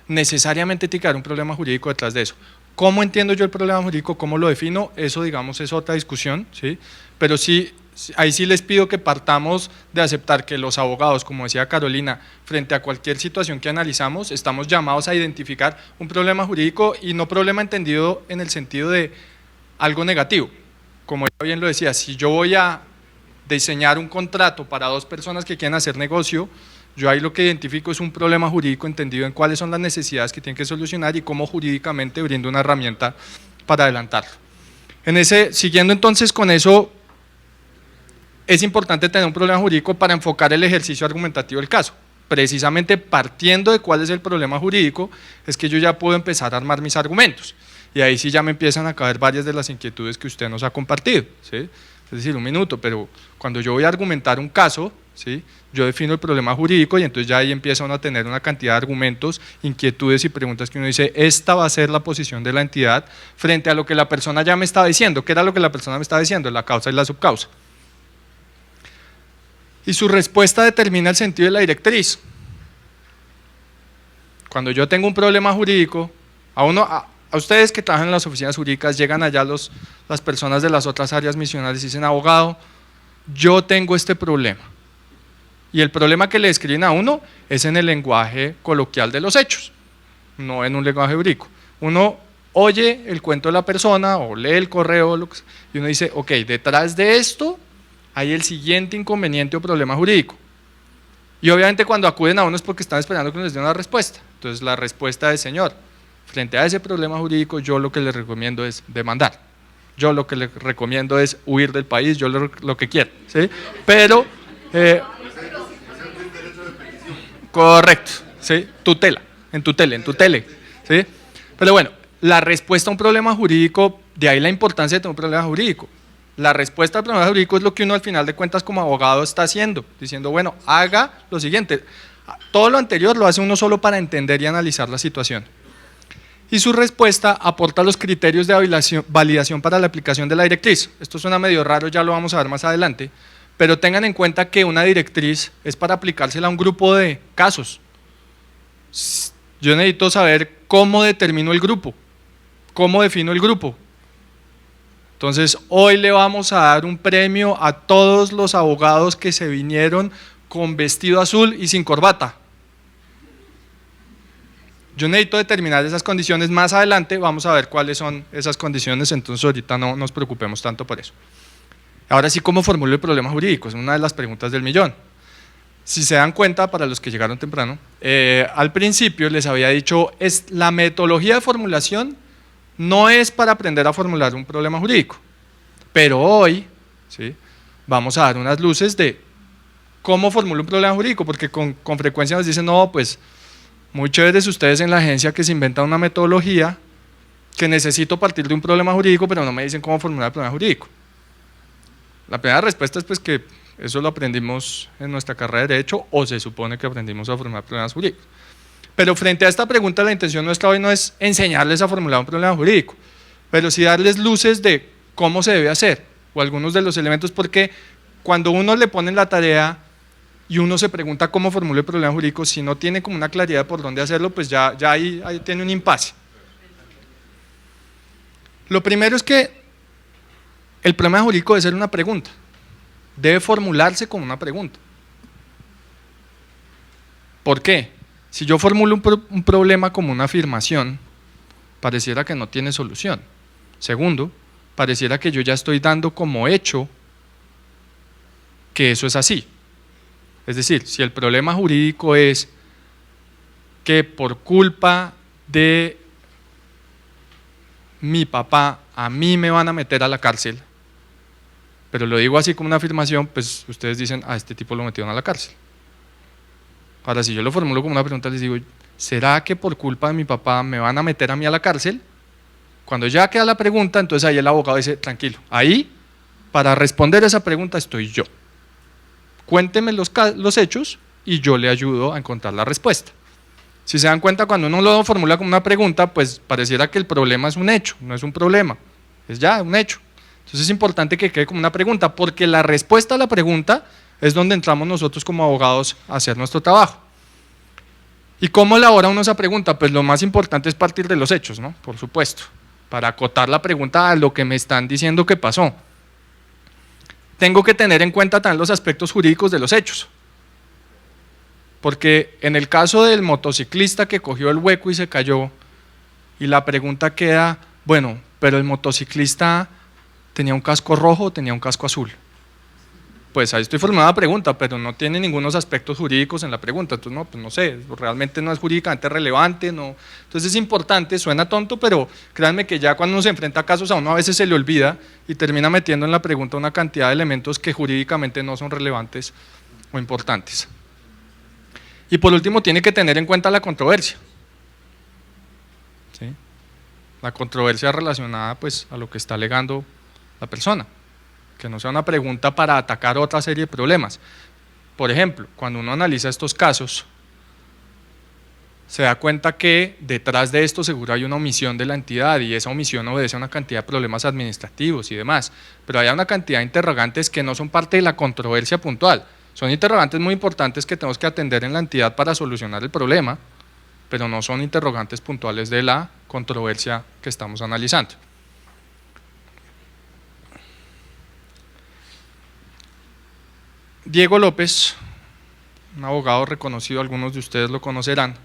necesariamente tiene que haber un problema jurídico detrás de eso. ¿Cómo entiendo yo el problema jurídico? ¿Cómo lo defino? Eso, digamos, es otra discusión, ¿sí? Pero sí, ahí sí les pido que partamos de aceptar que los abogados, como decía Carolina, frente a cualquier situación que analizamos, estamos llamados a identificar un problema jurídico y no problema entendido en el sentido de algo negativo. Como ella bien lo decía, si yo voy a diseñar un contrato para dos personas que quieren hacer negocio, yo ahí lo que identifico es un problema jurídico entendido en cuáles son las necesidades que tienen que solucionar y cómo jurídicamente brindo una herramienta para adelantarlo. Siguiendo entonces con eso, es importante tener un problema jurídico para enfocar el ejercicio argumentativo del caso. Precisamente partiendo de cuál es el problema jurídico, es que yo ya puedo empezar a armar mis argumentos. Y ahí sí ya me empiezan a caber varias de las inquietudes que usted nos ha compartido, ¿sí? Es decir, 1 minuto, pero cuando yo voy a argumentar un caso, ¿sí?, yo defino el problema jurídico y entonces ya ahí empieza uno a tener una cantidad de argumentos, inquietudes y preguntas que uno dice, esta va a ser la posición de la entidad frente a lo que la persona ya me estaba diciendo. ¿Qué era lo que la persona me estaba diciendo? La causa y la subcausa. Y su respuesta determina el sentido de la directriz. Cuando yo tengo un problema jurídico, a ustedes que trabajan en las oficinas jurídicas, llegan allá las personas de las otras áreas misionales y dicen, abogado, yo tengo este problema. Y el problema que le escriben a uno es en el lenguaje coloquial de los hechos, no en un lenguaje jurídico. Uno oye el cuento de la persona o lee el correo y uno dice, ok, detrás de esto hay el siguiente inconveniente o problema jurídico. Y obviamente cuando acuden a uno es porque están esperando que les dé una respuesta. Entonces la respuesta es, señor, frente a ese problema jurídico yo lo que le recomiendo es demandar. Yo lo que le recomiendo es huir del país, yo lo que quiero, ¿sí? Pero… correcto, ¿sí? Tutela, en tutele, ¿sí? Pero bueno, la respuesta a un problema jurídico, de ahí la importancia de tener un problema jurídico. La respuesta al problema jurídico es lo que uno al final de cuentas como abogado está haciendo, diciendo, bueno, haga lo siguiente. Todo lo anterior lo hace uno solo para entender y analizar la situación. Y su respuesta aporta los criterios de validación para la aplicación de la directriz. Esto suena medio raro, ya lo vamos a ver más adelante, pero tengan en cuenta que una directriz es para aplicársela a un grupo de casos. Yo necesito saber cómo determino el grupo, cómo defino el grupo. Entonces, hoy le vamos a dar un premio a todos los abogados que se vinieron con vestido azul y sin corbata. Yo necesito determinar esas condiciones, más adelante vamos a ver cuáles son esas condiciones, entonces ahorita no nos preocupemos tanto por eso. Ahora sí, ¿cómo formulo el problema jurídico? Es una de las preguntas del millón. Si se dan cuenta, para los que llegaron temprano, al principio les había dicho, la metodología de formulación no es para aprender a formular un problema jurídico, pero hoy, ¿sí?, vamos a dar unas luces de cómo formulo un problema jurídico, porque con frecuencia nos dicen, no, pues muy chéveres ustedes en la agencia que se inventan una metodología que necesito partir de un problema jurídico, pero no me dicen cómo formular el problema jurídico. La primera respuesta es pues que eso lo aprendimos en nuestra carrera de Derecho o se supone que aprendimos a formular problemas jurídicos. Pero frente a esta pregunta la intención nuestra hoy no es enseñarles a formular un problema jurídico, pero sí darles luces de cómo se debe hacer o algunos de los elementos, porque cuando uno le pone la tarea y uno se pregunta cómo formula el problema jurídico, si no tiene como una claridad por dónde hacerlo, pues ya ahí tiene un impasse. Lo primero es que el problema jurídico debe ser una pregunta, debe formularse como una pregunta. ¿Por qué? Si yo formulo un problema como una afirmación, pareciera que no tiene solución. Segundo, pareciera que yo ya estoy dando como hecho que eso es así. Es decir, si el problema jurídico es que por culpa de mi papá a mí me van a meter a la cárcel, pero lo digo así como una afirmación, pues ustedes dicen, a este tipo lo metieron a la cárcel. Ahora, si yo lo formulo como una pregunta, les digo, ¿será que por culpa de mi papá me van a meter a mí a la cárcel? Cuando ya queda la pregunta, entonces ahí el abogado dice, tranquilo, ahí para responder esa pregunta estoy yo. Cuénteme los hechos y yo le ayudo a encontrar la respuesta. Si se dan cuenta, cuando uno lo formula como una pregunta, pues pareciera que el problema es un hecho, no es un problema, es ya un hecho. Entonces es importante que quede como una pregunta, porque la respuesta a la pregunta es donde entramos nosotros como abogados a hacer nuestro trabajo. ¿Y cómo elabora uno esa pregunta? Pues lo más importante es partir de los hechos, ¿no? Por supuesto, para acotar la pregunta a lo que me están diciendo que pasó. Tengo que tener en cuenta también los aspectos jurídicos de los hechos, porque en el caso del motociclista que cogió el hueco y se cayó, y la pregunta queda, bueno, pero el motociclista ¿tenía un casco rojo o tenía un casco azul? Pues ahí estoy formulando la pregunta, pero no tiene ningunos aspectos jurídicos en la pregunta, entonces no, pues no sé, realmente no es jurídicamente relevante, no. Entonces es importante, suena tonto, pero créanme que ya cuando uno se enfrenta a casos a uno a veces se le olvida y termina metiendo en la pregunta una cantidad de elementos que jurídicamente no son relevantes o importantes. Y por último tiene que tener en cuenta la controversia, ¿sí? La controversia relacionada pues a lo que está alegando la persona, que no sea una pregunta para atacar otra serie de problemas. Por ejemplo, cuando uno analiza estos casos, se da cuenta que detrás de esto seguro hay una omisión de la entidad y esa omisión obedece a una cantidad de problemas administrativos y demás, pero hay una cantidad de interrogantes que no son parte de la controversia puntual, son interrogantes muy importantes que tenemos que atender en la entidad para solucionar el problema, pero no son interrogantes puntuales de la controversia que estamos analizando. Diego López, un abogado reconocido, algunos de ustedes lo conocerán,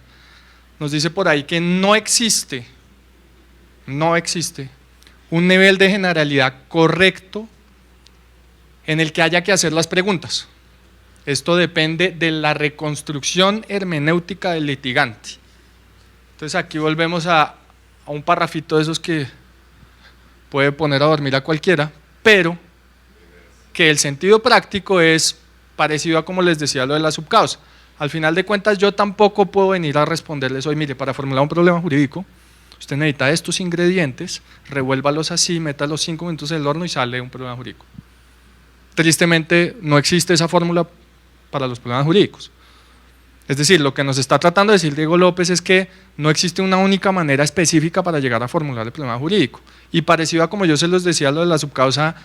nos dice por ahí que no existe un nivel de generalidad correcto en el que haya que hacer las preguntas. Esto depende de la reconstrucción hermenéutica del litigante. Entonces aquí volvemos a un parrafito de esos que puede poner a dormir a cualquiera, pero que el sentido práctico es parecido a como les decía lo de la subcausa. Al final de cuentas yo tampoco puedo venir a responderles hoy, mire, para formular un problema jurídico, usted necesita estos ingredientes, revuélvalos así, meta los 5 minutos en el horno y sale un problema jurídico. Tristemente no existe esa fórmula para los problemas jurídicos. Es decir, lo que nos está tratando de decir Diego López es que no existe una única manera específica para llegar a formular el problema jurídico. Y parecido a como yo se los decía lo de la subcausa,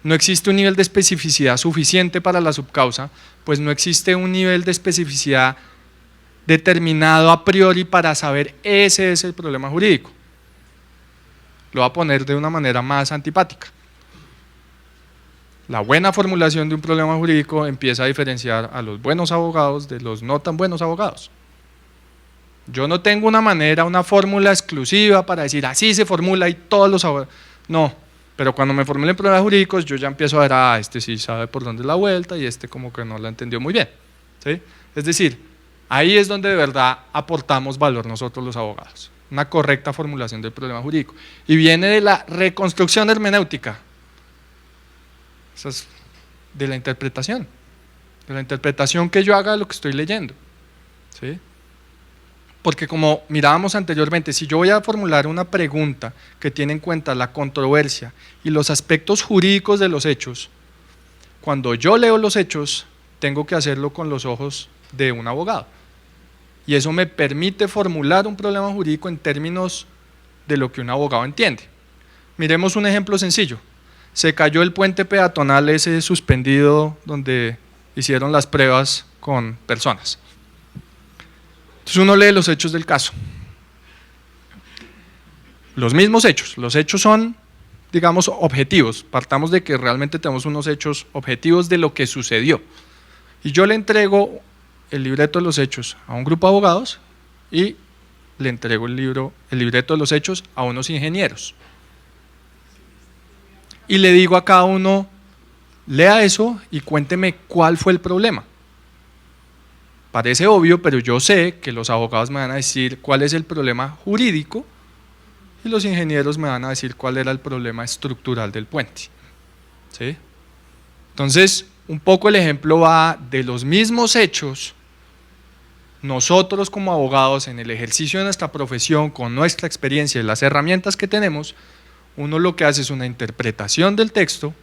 no existe un nivel de especificidad suficiente para la subcausa, pues no existe un nivel de especificidad determinado a priori para saber ese es el problema jurídico. Lo voy a poner de una manera más antipática. La buena formulación de un problema jurídico empieza a diferenciar a los buenos abogados de los no tan buenos abogados. Yo no tengo una manera, una fórmula exclusiva para decir así se formula y todos los abogados, no. Pero cuando me formulen problemas jurídicos, yo ya empiezo a ver, este sí sabe por dónde es la vuelta y este como que no la entendió muy bien. ¿Sí? Es decir, ahí es donde de verdad aportamos valor nosotros los abogados. Una correcta formulación del problema jurídico. Y viene de la reconstrucción hermenéutica. Esa es de la interpretación. De la interpretación que yo haga de lo que estoy leyendo. ¿Sí? Porque como mirábamos anteriormente, si yo voy a formular una pregunta que tiene en cuenta la controversia y los aspectos jurídicos de los hechos, cuando yo leo los hechos, tengo que hacerlo con los ojos de un abogado. Y eso me permite formular un problema jurídico en términos de lo que un abogado entiende. Miremos un ejemplo sencillo. Se cayó el puente peatonal ese suspendido donde hicieron las pruebas con personas. Entonces uno lee los hechos del caso. Los mismos hechos, los hechos son, digamos, objetivos. Partamos de que realmente tenemos unos hechos objetivos de lo que sucedió. Y yo le entrego el libreto de los hechos a un grupo de abogados y le entrego el libreto de los hechos a unos ingenieros. Y le digo a cada uno, lea eso y cuénteme cuál fue el problema. Parece obvio, pero yo sé que los abogados me van a decir cuál es el problema jurídico y los ingenieros me van a decir cuál era el problema estructural del puente. ¿Sí? Entonces, un poco el ejemplo va de los mismos hechos. Nosotros como abogados en el ejercicio de nuestra profesión, con nuestra experiencia y las herramientas que tenemos, uno lo que hace es una interpretación del texto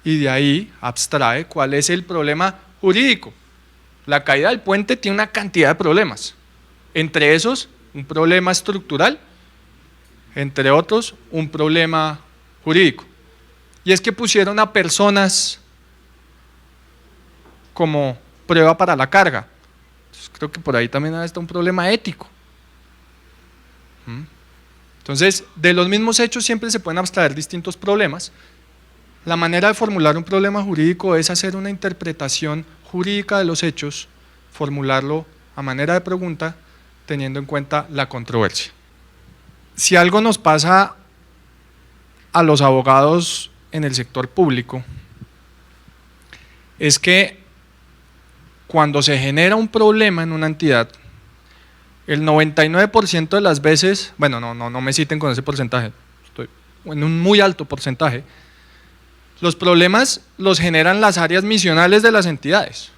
y de ahí abstrae cuál es el problema jurídico. La caída del puente tiene una cantidad de problemas, entre esos un problema estructural, entre otros un problema jurídico. Y es que pusieron a personas como prueba para la carga. Entonces, creo que por ahí también está un problema ético. Entonces, de los mismos hechos siempre se pueden abstraer distintos problemas. La manera de formular un problema jurídico es hacer una interpretación jurídica de los hechos, formularlo a manera de pregunta, teniendo en cuenta la controversia. Si algo nos pasa a los abogados en el sector público, es que cuando se genera un problema en una entidad, el 99% de las veces, bueno, no me citen con ese porcentaje, estoy en un muy alto porcentaje, los problemas los generan las áreas misionales de las entidades,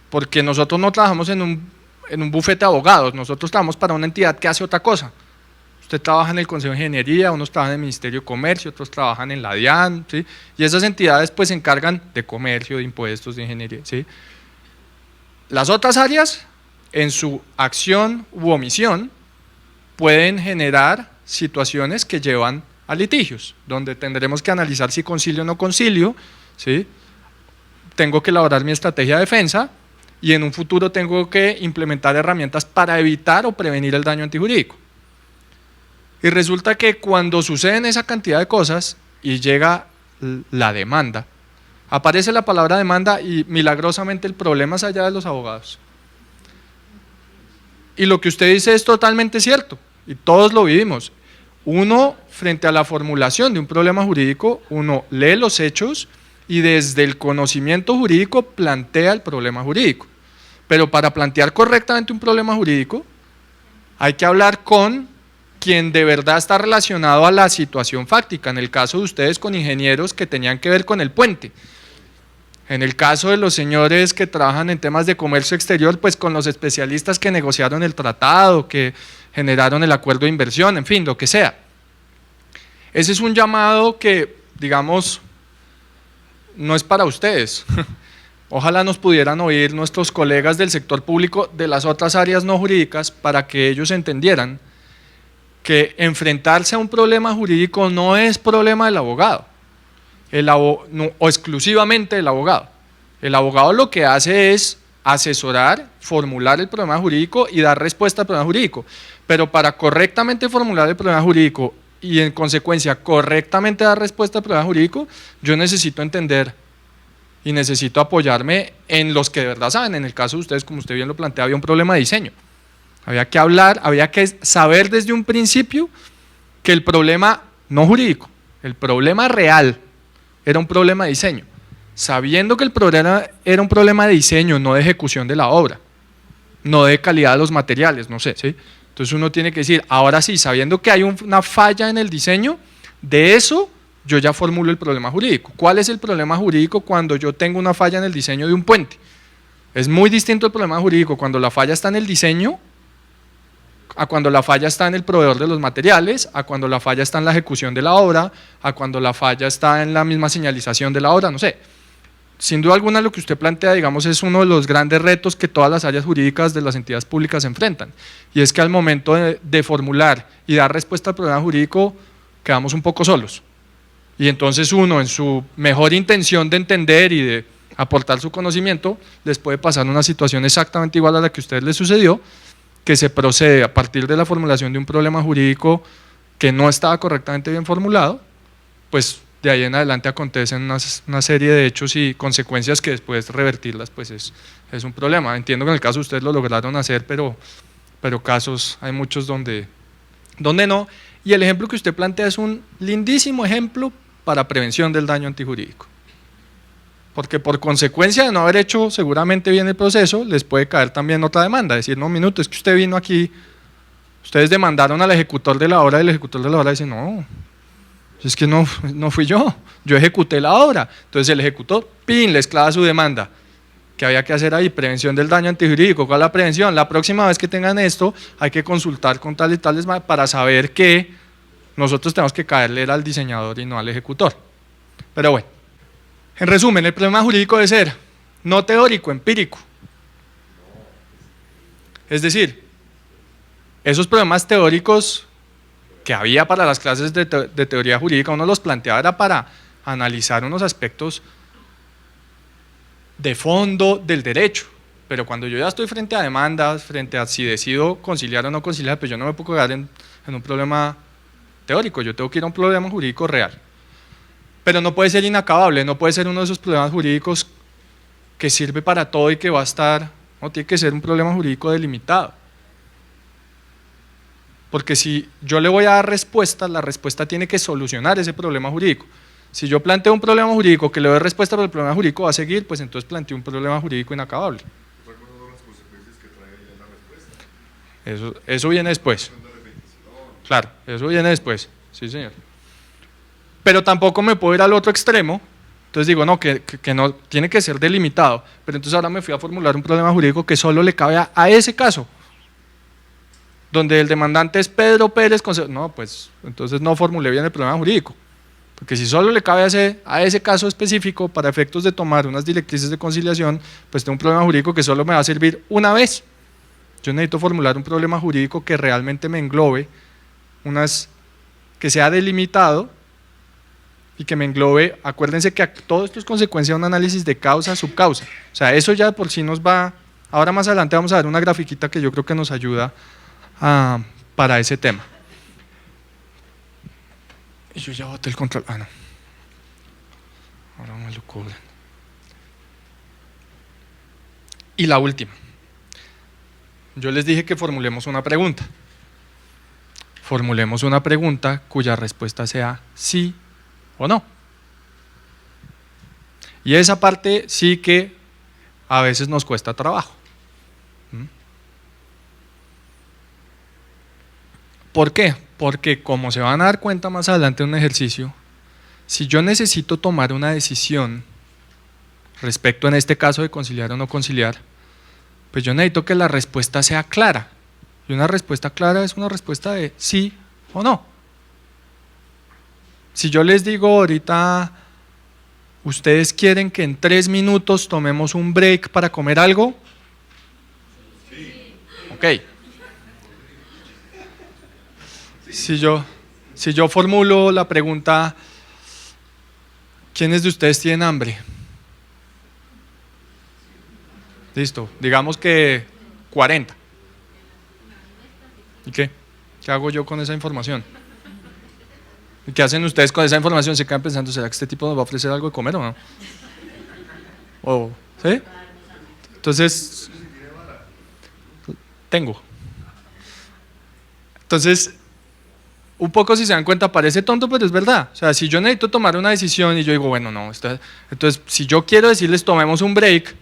porque nosotros no trabajamos en un bufete de abogados, nosotros trabajamos para una entidad que hace otra cosa. Usted trabaja en el Consejo de Ingeniería, unos trabajan en el Ministerio de Comercio, otros trabajan en la DIAN, ¿sí? Y esas entidades pues se encargan de comercio, de impuestos, de ingeniería, ¿sí? Las otras áreas, en su acción u omisión, pueden generar situaciones que llevan a litigios, donde tendremos que analizar si concilio o no concilio, ¿sí? Tengo que elaborar mi estrategia de defensa y en un futuro tengo que implementar herramientas para evitar o prevenir el daño antijurídico. Y resulta que cuando suceden esa cantidad de cosas y llega la demanda, aparece la palabra demanda y milagrosamente el problema es allá de los abogados. Y lo que usted dice es totalmente cierto, y todos lo vivimos. Uno, frente a la formulación de un problema jurídico, uno lee los hechos y desde el conocimiento jurídico plantea el problema jurídico. Pero para plantear correctamente un problema jurídico, hay que hablar con quien de verdad está relacionado a la situación fáctica. En el caso de ustedes con ingenieros que tenían que ver con el puente. En el caso de los señores que trabajan en temas de comercio exterior, pues con los especialistas que negociaron el tratado, que generaron el acuerdo de inversión, en fin, lo que sea. Ese es un llamado que, digamos, no es para ustedes. Ojalá nos pudieran oír nuestros colegas del sector público de las otras áreas no jurídicas para que ellos entendieran que enfrentarse a un problema jurídico no es problema del abogado, o exclusivamente del abogado. El abogado lo que hace es asesorar, formular el problema jurídico y dar respuesta al problema jurídico, pero para correctamente formular el problema jurídico y en consecuencia correctamente dar respuesta al problema jurídico, yo necesito entender y necesito apoyarme en los que de verdad saben. En el caso de ustedes, como usted bien lo plantea, había un problema de diseño. Había que hablar, había que saber desde un principio que el problema no jurídico, el problema real era un problema de diseño, sabiendo que el problema era un problema de diseño, no de ejecución de la obra, no de calidad de los materiales, no sé, ¿sí? Entonces uno tiene que decir, ahora sí, sabiendo que hay una falla en el diseño, de eso yo ya formulo el problema jurídico. ¿Cuál es el problema jurídico cuando yo tengo una falla en el diseño de un puente? Es muy distinto el problema jurídico cuando la falla está en el diseño, a cuando la falla está en el proveedor de los materiales, a cuando la falla está en la ejecución de la obra, a cuando la falla está en la misma señalización de la obra, no sé. Sin duda alguna lo que usted plantea, digamos, es uno de los grandes retos que todas las áreas jurídicas de las entidades públicas se enfrentan, y es que al momento de formular y dar respuesta al problema jurídico quedamos un poco solos, y entonces uno en su mejor intención de entender y de aportar su conocimiento, les puede pasar una situación exactamente igual a la que a ustedes les sucedió, que se procede a partir de la formulación de un problema jurídico que no estaba correctamente bien formulado, pues de ahí en adelante acontecen una serie de hechos y consecuencias que después revertirlas pues es un problema. Entiendo que en el caso ustedes lo lograron hacer, pero casos hay muchos donde no, y el ejemplo que usted plantea es un lindísimo ejemplo para prevención del daño antijurídico. Porque por consecuencia de no haber hecho seguramente bien el proceso, les puede caer también otra demanda, decir, no, un minuto, es que usted vino aquí, ustedes demandaron al ejecutor de la obra, y el ejecutor de la obra dice, no, es que no fui yo ejecuté la obra. Entonces el ejecutor, ¡pin!, les clava su demanda. ¿Qué había que hacer ahí? Prevención del daño antijurídico. ¿Cuál es la prevención? La próxima vez que tengan esto, hay que consultar con tal y tales para saber que nosotros tenemos que caerle al diseñador y no al ejecutor. Pero bueno. En resumen, el problema jurídico debe ser no teórico, empírico. Es decir, esos problemas teóricos que había para las clases de teoría jurídica, uno los planteaba era para analizar unos aspectos de fondo del derecho, pero cuando yo ya estoy frente a demandas, frente a si decido conciliar o no conciliar, pues yo no me puedo quedar en un problema teórico, yo tengo que ir a un problema jurídico real. Pero no puede ser inacabable, no puede ser uno de esos problemas jurídicos que sirve para todo y que va a estar, no, tiene que ser un problema jurídico delimitado. Porque si yo le voy a dar respuesta, la respuesta tiene que solucionar ese problema jurídico. Si yo planteo un problema jurídico que le doy respuesta, pero el problema jurídico va a seguir, pues entonces planteo un problema jurídico inacabable. ¿Cuáles son las consecuencias que trae la respuesta? Eso viene después. Claro, eso viene después, sí señor. Pero tampoco me puedo ir al otro extremo, entonces digo, no, que no, tiene que ser delimitado, pero entonces ahora me fui a formular un problema jurídico que solo le cabe a ese caso. donde el demandante es Pedro Pérez, no, pues entonces no formulé bien el problema jurídico. Porque si solo le cabe a ese caso específico para efectos de tomar unas directrices de conciliación, pues tengo un problema jurídico que solo me va a servir una vez. Yo necesito formular un problema jurídico que realmente me englobe, que sea delimitado y que me englobe. Acuérdense que todo esto es consecuencia de un análisis de causa, subcausa. O sea, eso ya de por sí nos va. Ahora más adelante vamos a ver una grafiquita que yo creo que nos ayuda para ese tema. Y yo ya boté el control. Ah, no. Ahora me lo cobran. Y la última. Yo les dije que formulemos una pregunta. Formulemos una pregunta cuya respuesta sea sí o no. Y esa parte sí que a veces nos cuesta trabajo. ¿Por qué? Porque como se van a dar cuenta más adelante en un ejercicio, si yo necesito tomar una decisión respecto en este caso de conciliar o no conciliar, pues yo necesito que la respuesta sea clara. Y una respuesta clara es una respuesta de sí o no. Si yo les digo ahorita, ¿ustedes quieren que en 3 minutos tomemos un break para comer algo? Sí. Ok. Si yo formulo la pregunta, ¿quiénes de ustedes tienen hambre? Listo, digamos que 40. ¿Y qué? ¿Qué hago yo con esa información? ¿Y qué hacen ustedes con esa información? Se quedan pensando, ¿será que este tipo nos va a ofrecer algo de comer o no? ¿Sí? Entonces, tengo. Entonces, un poco si se dan cuenta parece tonto, pero es verdad. O sea, si yo necesito tomar una decisión y yo digo, bueno, no, entonces si yo quiero decirles tomemos un break,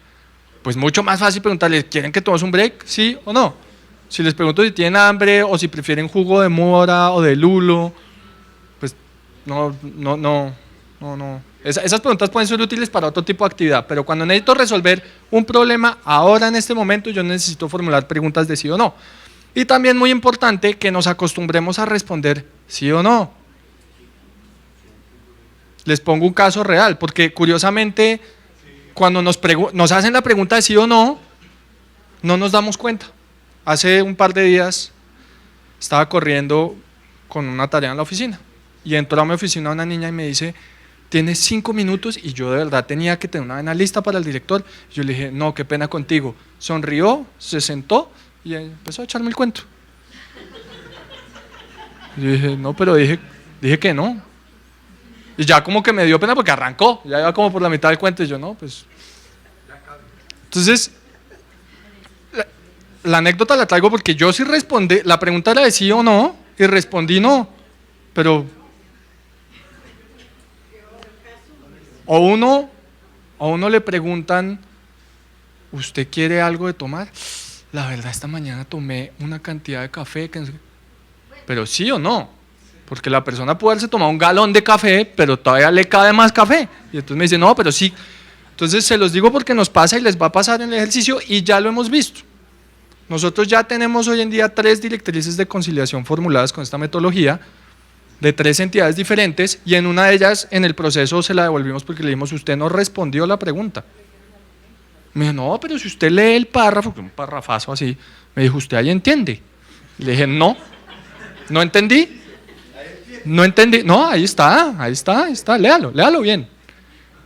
pues mucho más fácil preguntarles, ¿quieren que tomemos un break? ¿Sí o no? Si les pregunto si tienen hambre o si prefieren jugo de mora o de lulo, pues no. Esas preguntas pueden ser útiles para otro tipo de actividad, pero cuando necesito resolver un problema ahora en este momento, yo necesito formular preguntas de sí o no. Y también muy importante que nos acostumbremos a responder sí o no. Les pongo un caso real, porque curiosamente cuando nos hacen la pregunta de sí o no, no nos damos cuenta. Hace un par de días estaba corriendo con una tarea en la oficina y entró a mi oficina una niña y me dice, ¿tienes 5 minutos? Y yo de verdad tenía que tener una vaina lista para el director. Yo le dije, no, qué pena contigo. Sonrió, se sentó y empezó a echarme el cuento. Y yo dije, no, pero dije que no. Y ya como que me dio pena porque arrancó, ya iba como por la mitad del cuento y yo no, pues. Entonces, la anécdota la traigo porque yo sí respondí, la pregunta era de sí o no y respondí no, pero a uno le preguntan, ¿usted quiere algo de tomar? La verdad esta mañana tomé una cantidad de café, pero sí o no, porque la persona puede haberse tomado un galón de café, pero todavía le cabe más café, y entonces me dice, no, pero sí. Entonces se los digo porque nos pasa y les va a pasar en el ejercicio y ya lo hemos visto. Nosotros ya tenemos hoy en día 3 directrices de conciliación formuladas con esta metodología, de 3 entidades diferentes, y en una de ellas en el proceso se la devolvimos porque le dijimos, usted no respondió la pregunta. Me dijo, no, pero si usted lee el párrafo, un parrafazo así, me dijo, ¿usted ahí entiende? Y le dije, no entendí. No entendí, no, ahí está, léalo bien.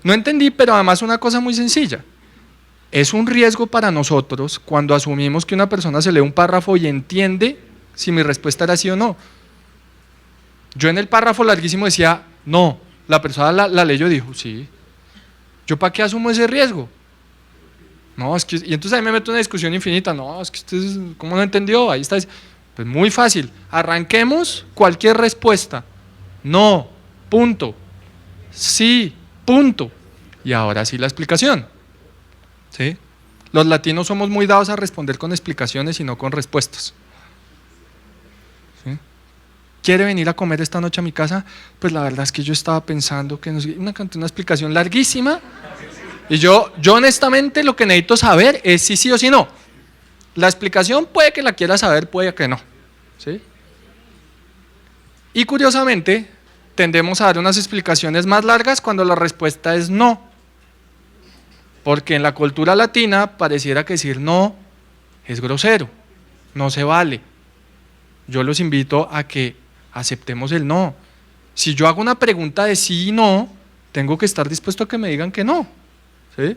No entendí, pero además una cosa muy sencilla. Es un riesgo para nosotros cuando asumimos que una persona se lee un párrafo y entiende si mi respuesta era sí o no. Yo en el párrafo larguísimo decía, no, la persona la leyó y dijo, sí. ¿Yo para qué asumo ese riesgo? No, es que, y entonces ahí me meto en una discusión infinita, no, es que usted, ¿cómo no entendió? Ahí está. Pues muy fácil, arranquemos cualquier respuesta, no, punto, sí, punto, y ahora sí la explicación. ¿Sí? Los latinos somos muy dados a responder con explicaciones y no con respuestas. ¿Sí? ¿Quiere venir a comer esta noche a mi casa? Pues la verdad es que yo estaba pensando que una explicación larguísima y yo honestamente lo que necesito saber es si sí o si no. La explicación puede que la quiera saber, puede que no. ¿sí? Y curiosamente, tendemos a dar unas explicaciones más largas cuando la respuesta es no. Porque en la cultura latina pareciera que decir no es grosero, no se vale. Yo los invito a que aceptemos el no. Si yo hago una pregunta de sí y no, tengo que estar dispuesto a que me digan que no, ¿sí?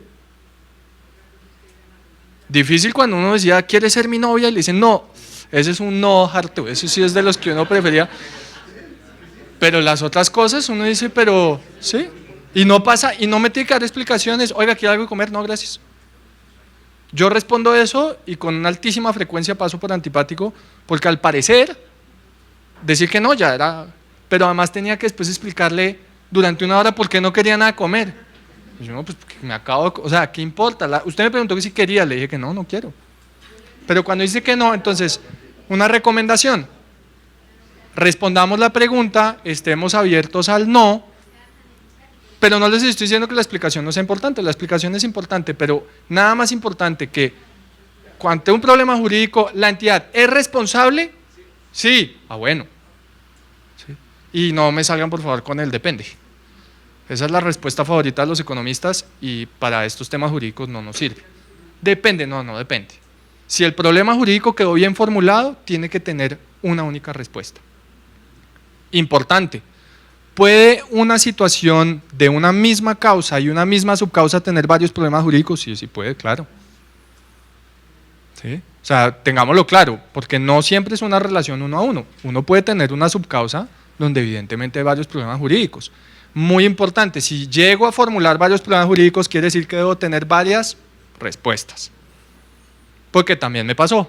Difícil cuando uno decía, ¿quiere ser mi novia? Y le dicen, no, ese es un no harto, ese sí es de los que uno prefería. Pero las otras cosas uno dice, pero, ¿sí? Y no pasa, y no me tiene que dar explicaciones, oiga, ¿quiere algo de comer? No, gracias. Yo respondo eso y con una altísima frecuencia paso por antipático, porque al parecer, decir que no ya era, pero además tenía que después explicarle durante una hora por qué no quería nada de comer. Y yo, no, pues porque me acabo de, o sea, ¿qué importa? Usted me preguntó que si quería, le dije que no, no quiero. Pero cuando dice que no, entonces, una recomendación, respondamos la pregunta, estemos abiertos al no, pero no les estoy diciendo que la explicación no sea importante, la explicación es importante, pero nada más importante que ante un problema jurídico, ¿la entidad es responsable? Sí. Bueno. ¿Sí? Y no me salgan por favor con el depende. Esa es la respuesta favorita de los economistas y para estos temas jurídicos no nos sirve. Depende, no depende. Si el problema jurídico quedó bien formulado, tiene que tener una única respuesta. Importante. ¿Puede una situación de una misma causa y una misma subcausa tener varios problemas jurídicos? Sí, sí puede, claro. ¿Sí? O sea, tengámoslo claro, porque no siempre es una relación uno a uno. Uno puede tener una subcausa donde evidentemente hay varios problemas jurídicos. Muy importante, si llego a formular varios problemas jurídicos, quiere decir que debo tener varias respuestas. Porque también me pasó.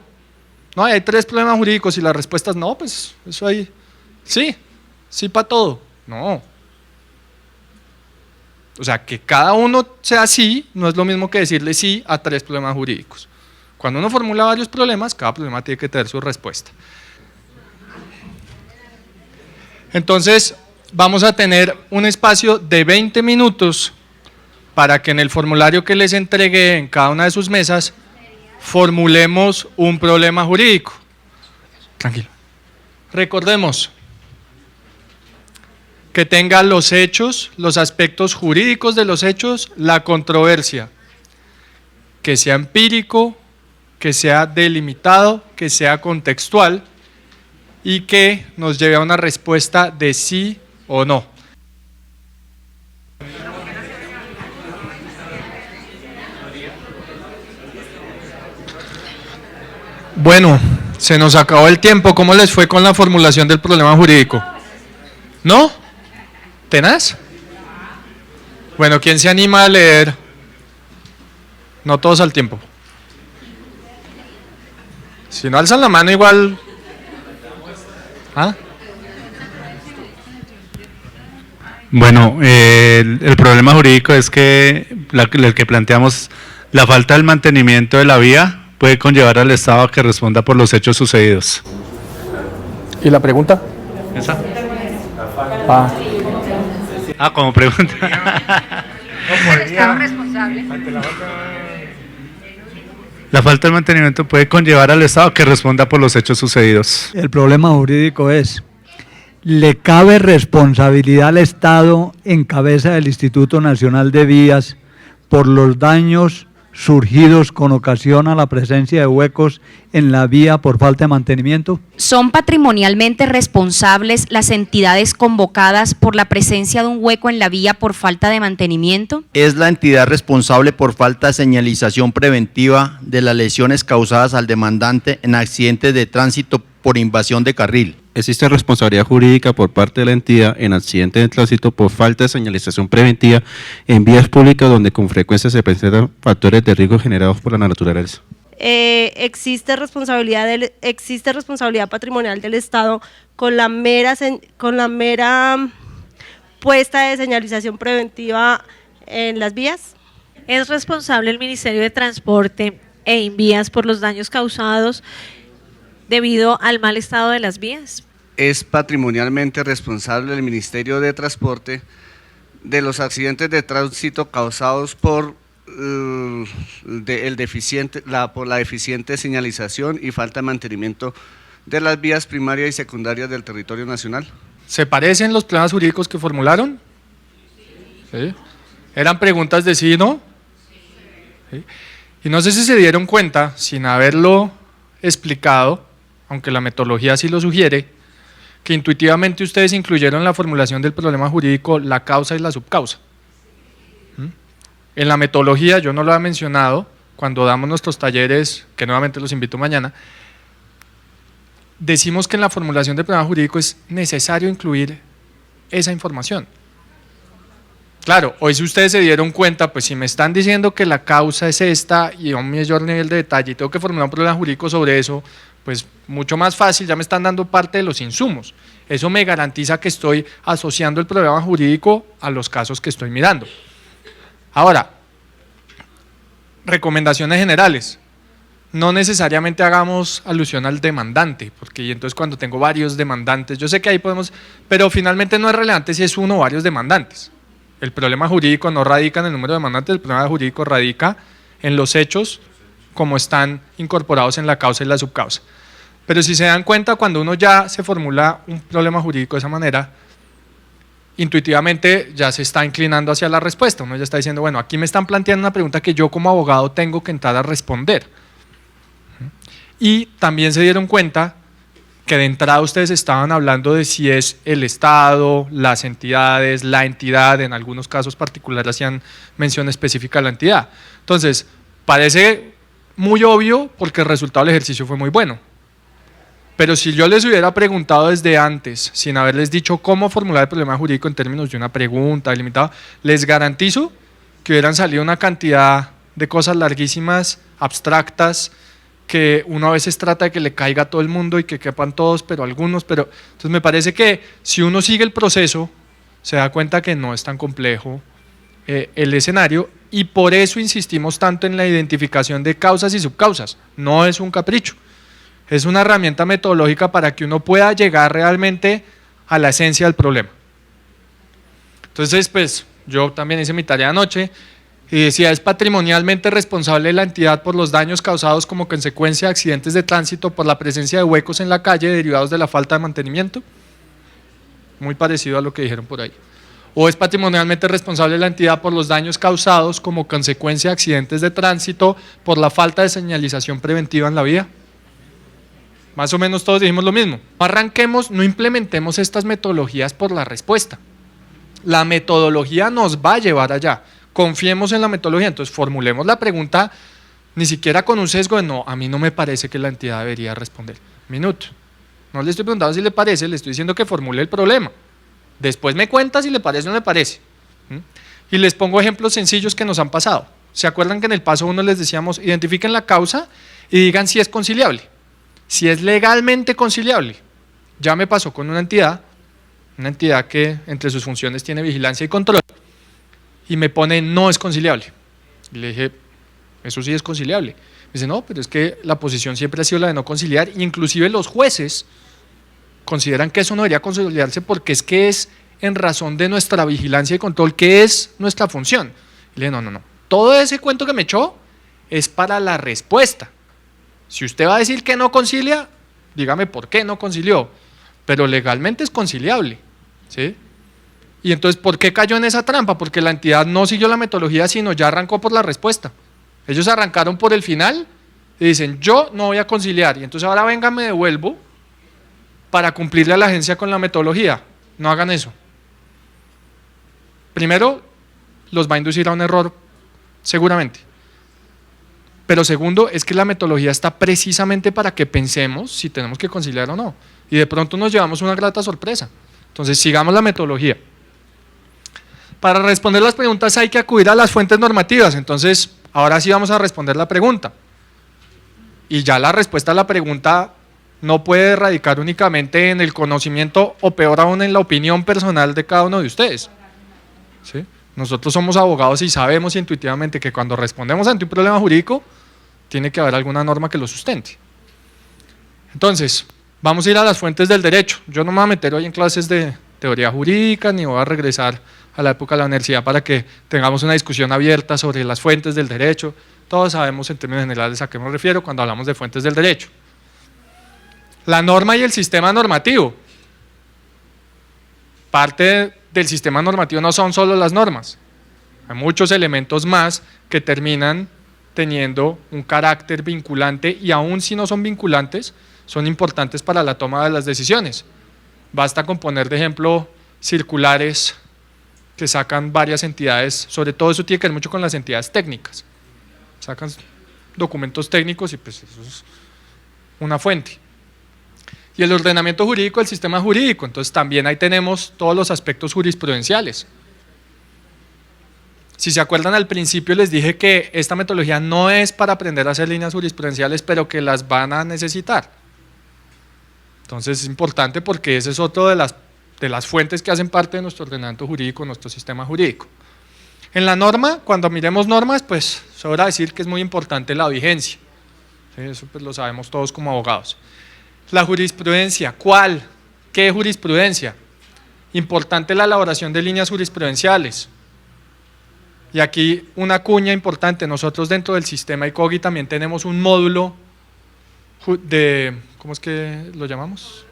No, hay 3 problemas jurídicos y las respuestas, no, pues eso ahí, sí para todo. No. O sea, que cada uno sea sí, no es lo mismo que decirle sí a 3 problemas jurídicos. Cuando uno formula varios problemas, cada problema tiene que tener su respuesta. Entonces, vamos a tener un espacio de 20 minutos para que en el formulario que les entregué en cada una de sus mesas, formulemos un problema jurídico. Tranquilo. Recordemos que tenga los hechos, los aspectos jurídicos de los hechos, la controversia, que sea empírico, que sea delimitado, que sea contextual y que nos lleve a una respuesta de sí o no. Bueno, se nos acabó el tiempo. ¿Cómo les fue con la formulación del problema jurídico? ¿No? ¿Tenaz? Bueno, ¿quién se anima a leer? No todos al tiempo. Si no alzan la mano igual... ¿Ah? Bueno, el problema jurídico es que el que planteamos, la falta del mantenimiento de la vía puede conllevar al Estado a que responda por los hechos sucedidos. ¿Y la pregunta? ¿Esa? Como pregunta. La falta de mantenimiento puede conllevar al Estado a que responda por los hechos sucedidos. El problema jurídico es, ¿le cabe responsabilidad al Estado en cabeza del Instituto Nacional de Vías por los daños surgidos con ocasión a la presencia de huecos en la vía por falta de mantenimiento? ¿Son patrimonialmente responsables las entidades convocadas por la presencia de un hueco en la vía por falta de mantenimiento? Es la entidad responsable por falta de señalización preventiva de las lesiones causadas al demandante en accidentes de tránsito por invasión de carril. Existe responsabilidad jurídica por parte de la entidad en accidentes de tránsito por falta de señalización preventiva en vías públicas donde con frecuencia se presentan factores de riesgo generados por la naturaleza. Existe responsabilidad patrimonial del Estado con la mera puesta de señalización preventiva en las vías. Es responsable el Ministerio de Transporte e Invías por los daños causados debido al mal estado de las vías. Es patrimonialmente responsable el Ministerio de Transporte de los accidentes de tránsito causados por la deficiente señalización y falta de mantenimiento de las vías primarias y secundarias del territorio nacional. ¿Se parecen los problemas jurídicos que formularon? ¿Sí? ¿Eran preguntas de sí y no? ¿Sí? Y no sé si se dieron cuenta, sin haberlo explicado, aunque la metodología sí lo sugiere, que intuitivamente ustedes incluyeron en la formulación del problema jurídico la causa y la subcausa. En la metodología, yo no lo he mencionado, cuando damos nuestros talleres, que nuevamente los invito mañana, decimos que en la formulación del problema jurídico es necesario incluir esa información. Claro, hoy si ustedes se dieron cuenta, pues si me están diciendo que la causa es esta y a un mayor nivel de detalle y tengo que formular un problema jurídico sobre eso, pues mucho más fácil, ya me están dando parte de los insumos. Eso me garantiza que estoy asociando el problema jurídico a los casos que estoy mirando. Ahora, recomendaciones generales. No necesariamente hagamos alusión al demandante, porque entonces cuando tengo varios demandantes, yo sé que ahí podemos, pero finalmente no es relevante si es uno o varios demandantes. El problema jurídico no radica en el número de demandantes, el problema jurídico radica en los hechos como están incorporados en la causa y la subcausa. Pero si se dan cuenta, cuando uno ya se formula un problema jurídico de esa manera, intuitivamente ya se está inclinando hacia la respuesta, uno ya está diciendo, bueno, aquí me están planteando una pregunta que yo como abogado tengo que entrar a responder. Y también se dieron cuenta que de entrada ustedes estaban hablando de si es el Estado, las entidades, la entidad, en algunos casos particulares hacían mención específica a la entidad. Entonces, parece muy obvio porque el resultado del ejercicio fue muy bueno. Pero si yo les hubiera preguntado desde antes, sin haberles dicho cómo formular el problema jurídico en términos de una pregunta delimitada, les garantizo que hubieran salido una cantidad de cosas larguísimas, abstractas, que uno a veces trata de que le caiga a todo el mundo y que quepan todos, pero algunos, pero entonces me parece que si uno sigue el proceso, se da cuenta que no es tan complejo el escenario y por eso insistimos tanto en la identificación de causas y subcausas, no es un capricho, es una herramienta metodológica para que uno pueda llegar realmente a la esencia del problema. Entonces, pues yo también hice mi tarea anoche, y decía, es patrimonialmente responsable la entidad por los daños causados como consecuencia de accidentes de tránsito por la presencia de huecos en la calle derivados de la falta de mantenimiento. Muy parecido a lo que dijeron por ahí. O es patrimonialmente responsable la entidad por los daños causados como consecuencia de accidentes de tránsito por la falta de señalización preventiva en la vía. Más o menos todos dijimos lo mismo. No arranquemos, no implementemos estas metodologías por la respuesta. La metodología nos va a llevar allá. Confiemos en la metodología, entonces formulemos la pregunta ni siquiera con un sesgo de no, a mí no me parece que la entidad debería responder. Minuto, no le estoy preguntando si le parece, le estoy diciendo que formule el problema. Después me cuenta si le parece o no le parece. Y les pongo ejemplos sencillos que nos han pasado. ¿Se acuerdan que en el paso 1 les decíamos identifiquen la causa y digan si es conciliable? Si es legalmente conciliable. Ya me pasó con una entidad que entre sus funciones tiene vigilancia y control. Y me pone no es conciliable. Y le dije, eso sí es conciliable. Me dice, no, pero es que la posición siempre ha sido la de no conciliar, y inclusive los jueces consideran que eso no debería conciliarse porque es que es en razón de nuestra vigilancia y control, que es nuestra función. Y le dije, no. Todo ese cuento que me echó es para la respuesta. Si usted va a decir que no concilia, dígame por qué no concilió, pero legalmente es conciliable, ¿sí? Y entonces, ¿por qué cayó en esa trampa? Porque la entidad no siguió la metodología, sino ya arrancó por la respuesta. Ellos arrancaron por el final y dicen, yo no voy a conciliar, y entonces ahora venga, me devuelvo para cumplirle a la agencia con la metodología. No hagan eso. Primero, los va a inducir a un error, seguramente. Pero segundo, es que la metodología está precisamente para que pensemos si tenemos que conciliar o no. Y de pronto nos llevamos una grata sorpresa. Entonces, sigamos la metodología. Para responder las preguntas hay que acudir a las fuentes normativas, entonces ahora sí vamos a responder la pregunta. Y ya la respuesta a la pregunta no puede radicar únicamente en el conocimiento o peor aún en la opinión personal de cada uno de ustedes. ¿Sí? Nosotros somos abogados y sabemos intuitivamente que cuando respondemos ante un problema jurídico tiene que haber alguna norma que lo sustente. Entonces, vamos a ir a las fuentes del derecho. Yo no me voy a meter hoy en clases de teoría jurídica ni voy a regresar a la época de la universidad para que tengamos una discusión abierta sobre las fuentes del derecho. Todos sabemos en términos generales a qué me refiero cuando hablamos de fuentes del derecho. La norma y el sistema normativo. Parte del sistema normativo no son solo las normas, hay muchos elementos más que terminan teniendo un carácter vinculante y aun si no son vinculantes, son importantes para la toma de las decisiones. Basta con poner de ejemplo circulares que sacan varias entidades, sobre todo eso tiene que ver mucho con las entidades técnicas, sacan documentos técnicos y pues eso es una fuente. Y el ordenamiento jurídico, el sistema jurídico, entonces también ahí tenemos todos los aspectos jurisprudenciales. Si se acuerdan al principio les dije que esta metodología no es para aprender a hacer líneas jurisprudenciales, pero que las van a necesitar. Entonces es importante porque ese es otro de las fuentes que hacen parte de nuestro ordenamiento jurídico, nuestro sistema jurídico. En la norma, cuando miremos normas, pues sobra decir que es muy importante la vigencia. ¿Sí? Eso pues lo sabemos todos como abogados. La jurisprudencia, ¿cuál? ¿Qué jurisprudencia? Importante la elaboración de líneas jurisprudenciales. Y aquí una cuña importante, nosotros dentro del sistema ICOGI también tenemos un módulo de, ¿cómo es que lo llamamos?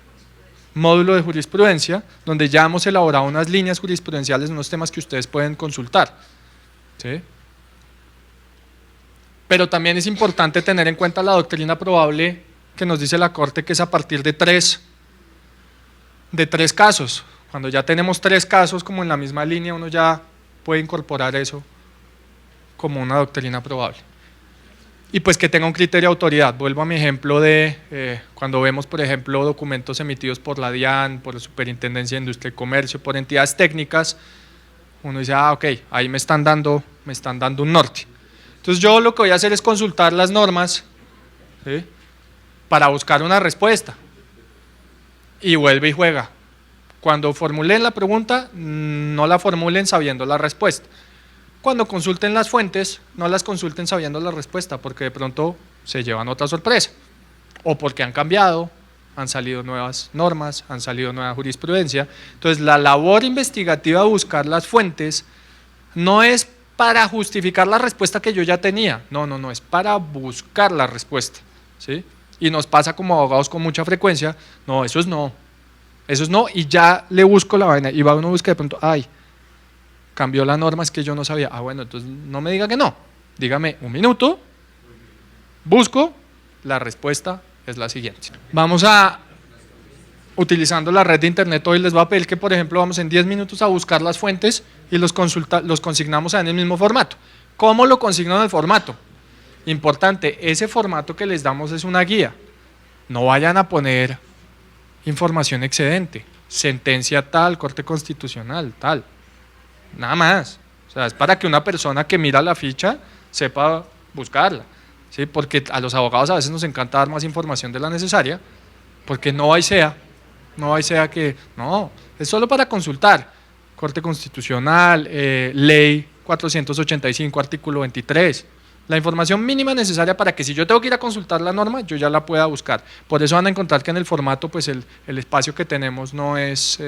Módulo de jurisprudencia, donde ya hemos elaborado unas líneas jurisprudenciales, unos temas que ustedes pueden consultar. ¿Sí? Pero también es importante tener en cuenta la doctrina probable que nos dice la Corte, que es a partir de tres casos. Cuando ya tenemos 3 casos como en la misma línea, uno ya puede incorporar eso como una doctrina probable. Y pues que tenga un criterio de autoridad. Vuelvo a mi ejemplo de cuando vemos, por ejemplo, documentos emitidos por la DIAN, por la Superintendencia de Industria y Comercio, por entidades técnicas, uno dice, ah, ok, ahí me están dando un norte. Entonces yo lo que voy a hacer es consultar las normas, ¿sí?, para buscar una respuesta. Y vuelve y juega. Cuando formulen la pregunta, no la formulen sabiendo la respuesta. Cuando consulten las fuentes, no las consulten sabiendo la respuesta, porque de pronto se llevan otra sorpresa. O porque han cambiado, han salido nuevas normas, han salido nueva jurisprudencia. Entonces la labor investigativa de buscar las fuentes no es para justificar la respuesta que yo ya tenía, no, es para buscar la respuesta, ¿sí? Y nos pasa como abogados con mucha frecuencia, no, eso es no, y ya le busco la vaina, y va uno a buscar de pronto, ay, cambió la norma, es que yo no sabía, bueno, entonces no me diga que no, dígame un minuto, busco, la respuesta es la siguiente. Vamos a, utilizando la red de internet hoy, les voy a pedir que por ejemplo vamos en 10 minutos a buscar las fuentes y los consignamos en el mismo formato. ¿Cómo lo consigno en el formato? Importante, ese formato que les damos es una guía, no vayan a poner información excedente, sentencia tal, Corte Constitucional, tal, nada más. O sea, es para que una persona que mira la ficha sepa buscarla, ¿sí? Porque a los abogados a veces nos encanta dar más información de la necesaria, porque no hay sea que, no, es solo para consultar, Corte Constitucional, Ley 485, artículo 23, la información mínima necesaria para que si yo tengo que ir a consultar la norma, yo ya la pueda buscar. Por eso van a encontrar que en el formato, pues el espacio que tenemos no es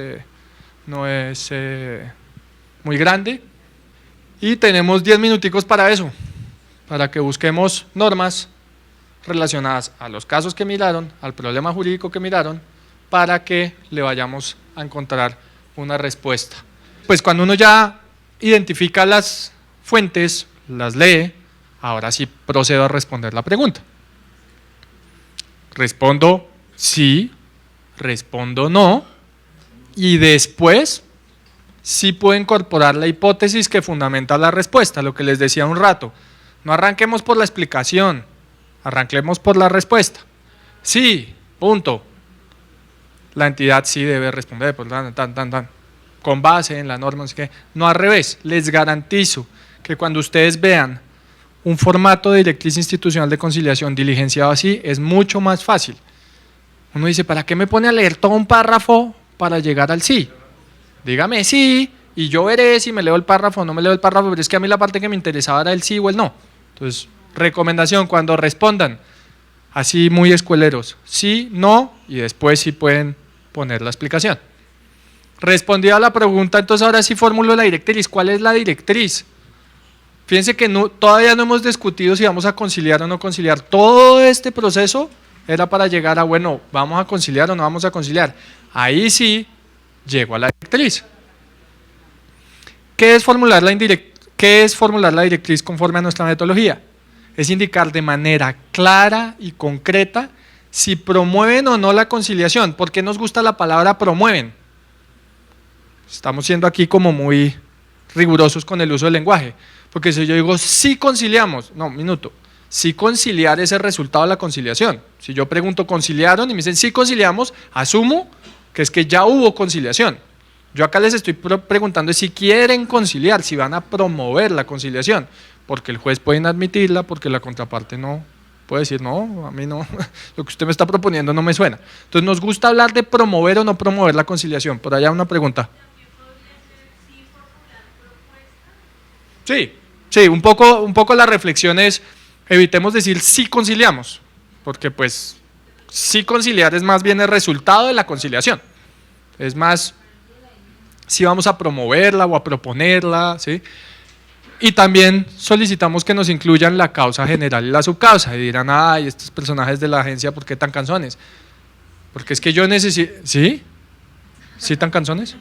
muy grande, y tenemos 10 minuticos para eso, para que busquemos normas relacionadas a los casos que miraron, al problema jurídico que miraron, para que le vayamos a encontrar una respuesta. Pues cuando uno ya identifica las fuentes, las lee, ahora sí procedo a responder la pregunta. Respondo sí, respondo no, y después sí puedo incorporar la hipótesis que fundamenta la respuesta, lo que les decía un rato. No arranquemos por la explicación, arranquemos por la respuesta. Sí, punto. La entidad sí debe responder, pues, con base en la norma, así que no al revés. Les garantizo que cuando ustedes vean un formato de directriz institucional de conciliación diligenciado así, es mucho más fácil. Uno dice, ¿para qué me pone a leer todo un párrafo para llegar al sí? Dígame sí, y yo veré si me leo el párrafo o no me leo el párrafo, pero es que a mí la parte que me interesaba era el sí o el no. Entonces, recomendación, cuando respondan, así muy escueleros, sí, no, y después sí pueden poner la explicación. Respondida a la pregunta, entonces ahora sí formulo la directriz. ¿Cuál es la directriz? Fíjense que todavía no hemos discutido si vamos a conciliar o no conciliar. Todo este proceso era para llegar a, bueno, ¿vamos a conciliar o no vamos a conciliar? Ahí sí llego a la directriz. ¿Qué es formular la directriz conforme a nuestra metodología? Es indicar de manera clara y concreta si promueven o no la conciliación. ¿Por qué nos gusta la palabra promueven? Estamos siendo aquí como muy rigurosos con el uso del lenguaje, porque si yo digo sí conciliamos, no, minuto, sí conciliar es el resultado de la conciliación. Si yo pregunto conciliaron y me dicen sí conciliamos, asumo que es que ya hubo conciliación. Yo acá les estoy preguntando si quieren conciliar, si van a promover la conciliación, porque el juez puede inadmitirla, porque la contraparte no puede decir no, a mí no, lo que usted me está proponiendo no me suena. Entonces nos gusta hablar de promover o no promover la conciliación. Por allá una pregunta. Sí, un poco la reflexión es, evitemos decir sí conciliamos, porque pues sí conciliar es más bien el resultado de la conciliación, es más si vamos a promoverla o a proponerla, ¿sí? Y también solicitamos que nos incluyan la causa general y la subcausa, y dirán, ay, estos personajes de la agencia, ¿por qué tan cansones? Porque es que yo necesito, ¿sí? ¿Sí tan cansones?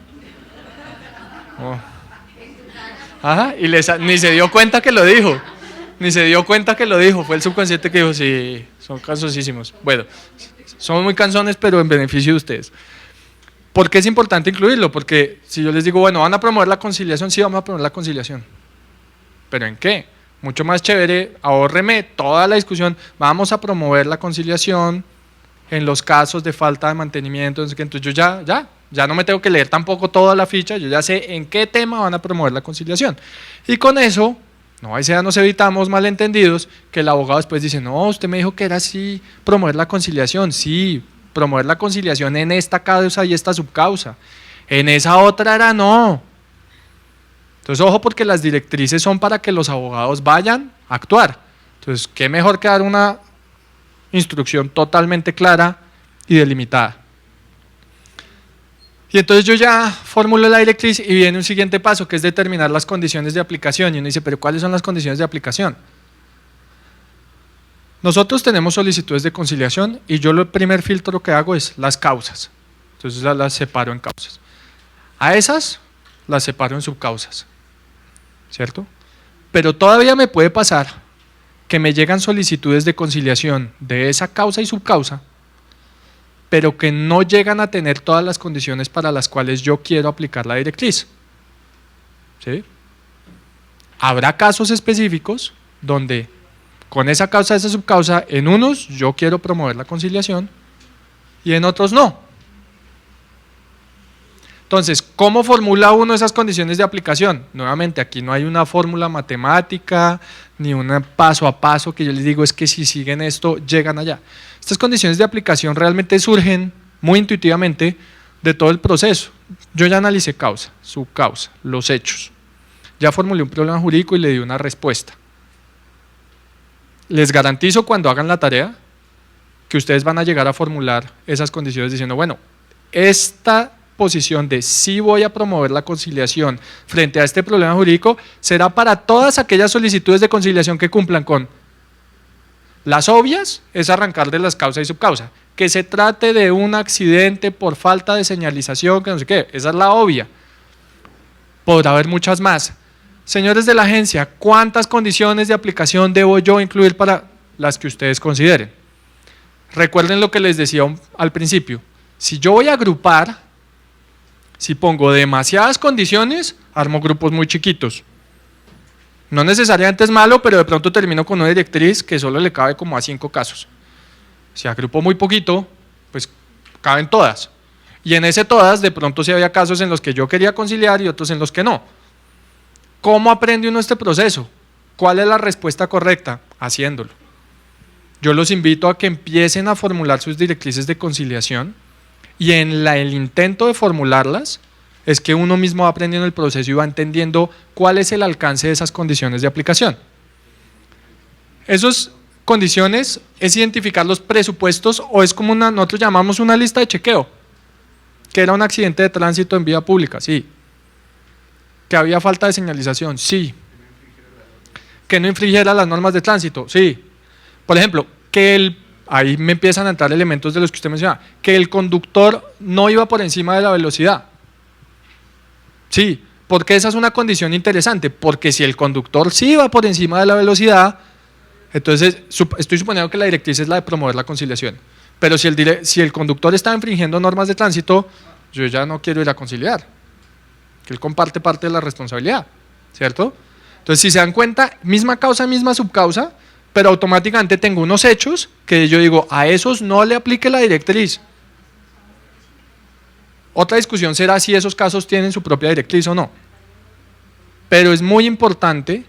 Oh. Ajá, y ni se dio cuenta que lo dijo, fue el subconsciente que dijo, sí, son cansosísimos. Bueno, somos muy cansones, pero en beneficio de ustedes. ¿Por qué es importante incluirlo? Porque si yo les digo, bueno, ¿van a promover la conciliación? Sí, vamos a promover la conciliación. ¿Pero en qué? Mucho más chévere, ahórreme toda la discusión, vamos a promover la conciliación en los casos de falta de mantenimiento, entonces yo ya no me tengo que leer tampoco toda la ficha, yo ya sé en qué tema van a promover la conciliación. Y con eso, ahí ya nos evitamos malentendidos, que el abogado después dice, no, usted me dijo que era así, promover la conciliación, sí, promover la conciliación en esta causa y esta subcausa, en esa otra era no. Entonces, ojo, porque las directrices son para que los abogados vayan a actuar. Entonces, qué mejor que dar una instrucción totalmente clara y delimitada. Y entonces yo ya formulo la directriz y viene un siguiente paso, que es determinar las condiciones de aplicación. Y uno dice, ¿pero cuáles son las condiciones de aplicación? Nosotros tenemos solicitudes de conciliación y yo el primer filtro que hago es las causas. Entonces las separo en causas. A esas las separo en subcausas, ¿cierto? Pero todavía me puede pasar que me llegan solicitudes de conciliación de esa causa y subcausa, pero que no llegan a tener todas las condiciones para las cuales yo quiero aplicar la directriz. ¿Sí? Habrá casos específicos donde con esa causa, esa subcausa, en unos yo quiero promover la conciliación y en otros no. Entonces, ¿cómo formula uno esas condiciones de aplicación? Nuevamente, aquí no hay una fórmula matemática, ni un paso a paso que yo les digo es que si siguen esto, llegan allá. Estas condiciones de aplicación realmente surgen muy intuitivamente de todo el proceso. Yo ya analicé causa, subcausa, los hechos. Ya formulé un problema jurídico y le di una respuesta. Les garantizo cuando hagan la tarea que ustedes van a llegar a formular esas condiciones diciendo, bueno, esta posición de sí voy a promover la conciliación frente a este problema jurídico será para todas aquellas solicitudes de conciliación que cumplan con las obvias, es arrancar de las causas y subcausa, que se trate de un accidente por falta de señalización, que no sé qué, esa es la obvia. Podrá haber muchas más. Señores de la agencia, ¿cuántas condiciones de aplicación debo yo incluir para las que ustedes consideren? Recuerden lo que les decía al principio, si yo voy a agrupar, si pongo demasiadas condiciones, armo grupos muy chiquitos. No necesariamente es malo, pero de pronto termino con una directriz que solo le cabe como a 5 casos. Si agrupo muy poquito, pues caben todas. Y en ese todas, de pronto sí había casos en los que yo quería conciliar y otros en los que no. ¿Cómo aprende uno este proceso? ¿Cuál es la respuesta correcta? Haciéndolo. Yo los invito a que empiecen a formular sus directrices de conciliación y en el intento de formularlas es que uno mismo va aprendiendo el proceso y va entendiendo cuál es el alcance de esas condiciones de aplicación. Esas condiciones es identificar los presupuestos o es como nosotros llamamos una lista de chequeo, que era un accidente de tránsito en vía pública, sí. Que había falta de señalización, sí. Que no infringiera las normas de tránsito, sí. Por ejemplo, que el ahí me empiezan a entrar elementos de los que usted menciona, que el conductor no iba por encima de la velocidad. Sí, porque esa es una condición interesante, porque si el conductor sí iba por encima de la velocidad, entonces estoy suponiendo que la directriz es la de promover la conciliación, pero si el conductor está infringiendo normas de tránsito, yo ya no quiero ir a conciliar, que él comparte parte de la responsabilidad, ¿cierto? Entonces, si se dan cuenta, misma causa, misma subcausa, pero automáticamente tengo unos hechos que yo digo, a esos no le aplique la directriz. Otra discusión será si esos casos tienen su propia directriz o no. Pero es muy importante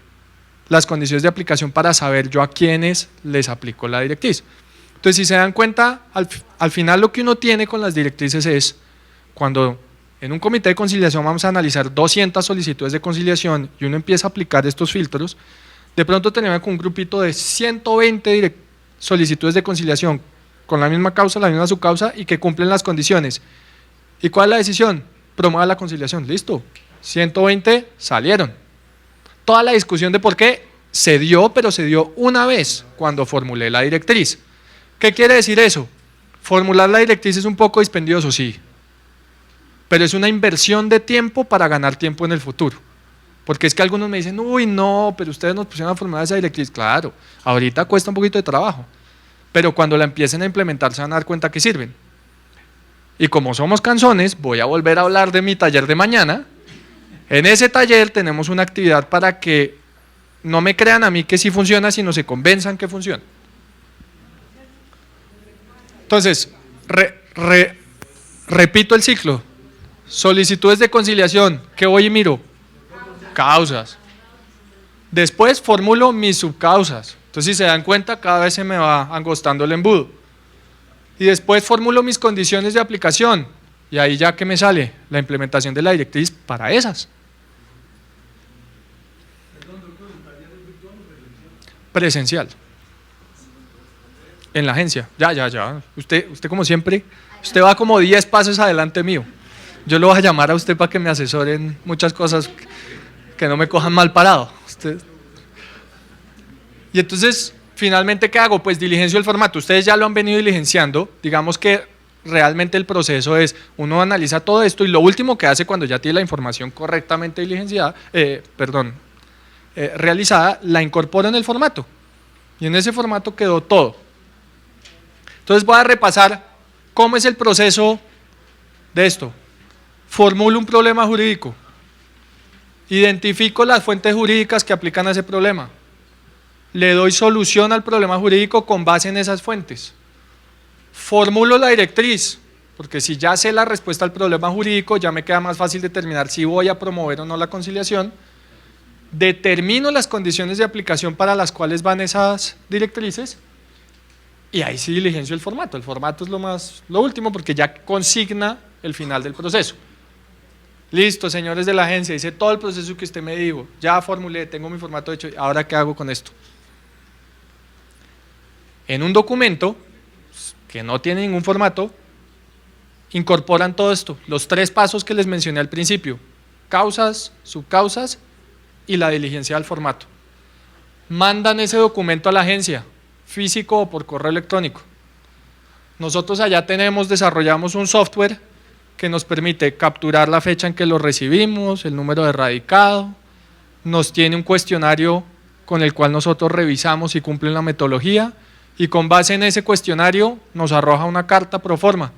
las condiciones de aplicación para saber yo a quiénes les aplico la directriz. Entonces, si se dan cuenta, al final lo que uno tiene con las directrices es, cuando en un comité de conciliación vamos a analizar 200 solicitudes de conciliación y uno empieza a aplicar estos filtros, de pronto tenemos con un grupito de 120 solicitudes de conciliación con la misma causa, la misma subcausa y que cumplen las condiciones. ¿Y cuál es la decisión? Promueva la conciliación, listo, 120 salieron. Toda la discusión de por qué se dio, pero se dio una vez cuando formulé la directriz. ¿Qué quiere decir eso? Formular la directriz es un poco dispendioso, sí, pero es una inversión de tiempo para ganar tiempo en el futuro. Porque es que algunos me dicen, uy, no, pero ustedes nos pusieron a formular esa directriz. Claro, ahorita cuesta un poquito de trabajo, pero cuando la empiecen a implementar se van a dar cuenta que sirven. Y como somos canzones, voy a volver a hablar de mi taller de mañana. En ese taller tenemos una actividad para que no me crean a mí que sí funciona, sino se convenzan que funciona. Entonces, repito el ciclo. Solicitudes de conciliación, ¿qué voy y miro? Causas. Después formulo mis subcausas. Entonces, si se dan cuenta, cada vez se me va angostando el embudo. Y después formulo mis condiciones de aplicación. Y ahí ya que me sale la implementación de la directriz para esas. Presencial. En la agencia. Ya. Usted como siempre, usted va como 10 pasos adelante mío. Yo lo voy a llamar a usted para que me asesoren muchas cosas que no me cojan mal parado. Y entonces, finalmente, ¿qué hago? Pues diligencio el formato. Ustedes ya lo han venido diligenciando. Digamos que realmente el proceso es, uno analiza todo esto y lo último que hace cuando ya tiene la información correctamente diligenciada, realizada, la incorpora en el formato. Y en ese formato quedó todo. Entonces voy a repasar cómo es el proceso de esto. Formulo un problema jurídico. Identifico las fuentes jurídicas que aplican a ese problema. Le doy solución al problema jurídico con base en esas fuentes. Formulo la directriz, porque si ya sé la respuesta al problema jurídico, ya me queda más fácil determinar si voy a promover o no la conciliación. Determino las condiciones de aplicación para las cuales van esas directrices y ahí sí diligencio el formato. El formato es lo último porque ya consigna el final del proceso. Listo, señores de la agencia, hice todo el proceso que usted me dijo, ya formulé, tengo mi formato hecho, ¿ahora qué hago con esto? En un documento que no tiene ningún formato, incorporan todo esto, los 3 pasos que les mencioné al principio, causas, subcausas y la diligencia del formato. Mandan ese documento a la agencia, físico o por correo electrónico. Nosotros allá desarrollamos un software que nos permite capturar la fecha en que lo recibimos, el número de radicado, nos tiene un cuestionario con el cual nosotros revisamos si cumplen la metodología y con base en ese cuestionario nos arroja una carta pro forma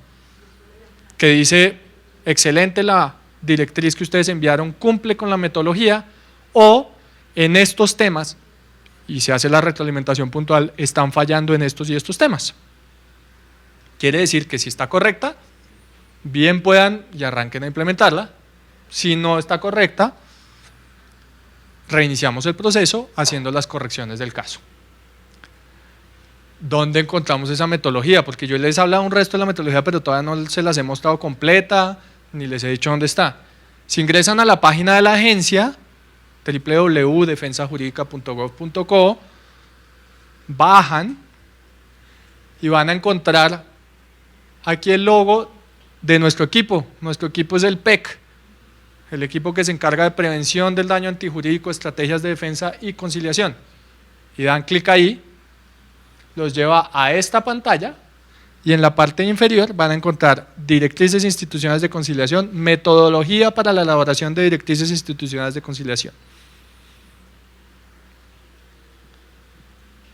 que dice, excelente, la directriz que ustedes enviaron cumple con la metodología o en estos temas, y se hace la retroalimentación puntual, están fallando en estos y estos temas. Quiere decir que si está correcta, bien puedan y arranquen a implementarla. Si no está correcta, reiniciamos el proceso haciendo las correcciones del caso. ¿Dónde encontramos esa metodología? Porque yo les he hablado un resto de la metodología, pero todavía no se las he mostrado completa, ni les he dicho dónde está. Si ingresan a la página de la agencia, www.defensajuridica.gov.co, bajan y van a encontrar aquí el logo de nuestro equipo. Nuestro equipo es el PEC, el equipo que se encarga de prevención del daño antijurídico, estrategias de defensa y conciliación. Y dan clic ahí, los lleva a esta pantalla y en la parte inferior van a encontrar directrices institucionales de conciliación, metodología para la elaboración de directrices institucionales de conciliación.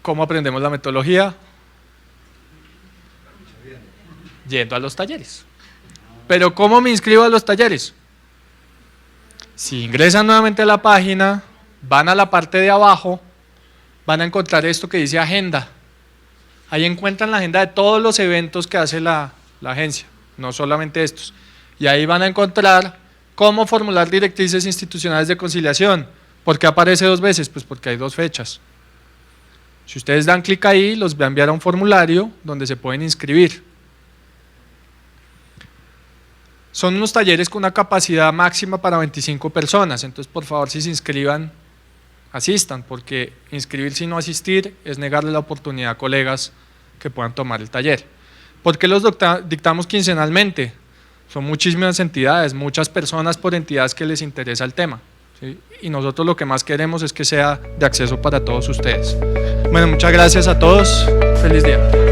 ¿Cómo aprendemos la metodología? Yendo a los talleres. Pero ¿cómo me inscribo a los talleres? Si ingresan nuevamente a la página, van a la parte de abajo, van a encontrar esto que dice agenda. Ahí encuentran la agenda de todos los eventos que hace la agencia, no solamente estos. Y ahí van a encontrar cómo formular directrices institucionales de conciliación. ¿Por qué aparece 2 veces? Pues porque hay 2 fechas. Si ustedes dan clic ahí, los va a enviar a un formulario donde se pueden inscribir. Son unos talleres con una capacidad máxima para 25 personas, entonces por favor si se inscriban, asistan, porque inscribirse y no asistir es negarle la oportunidad a colegas que puedan tomar el taller. ¿Por qué los dictamos quincenalmente? Son muchísimas entidades, muchas personas por entidades que les interesa el tema, ¿sí? Y nosotros lo que más queremos es que sea de acceso para todos ustedes. Bueno, muchas gracias a todos, feliz día.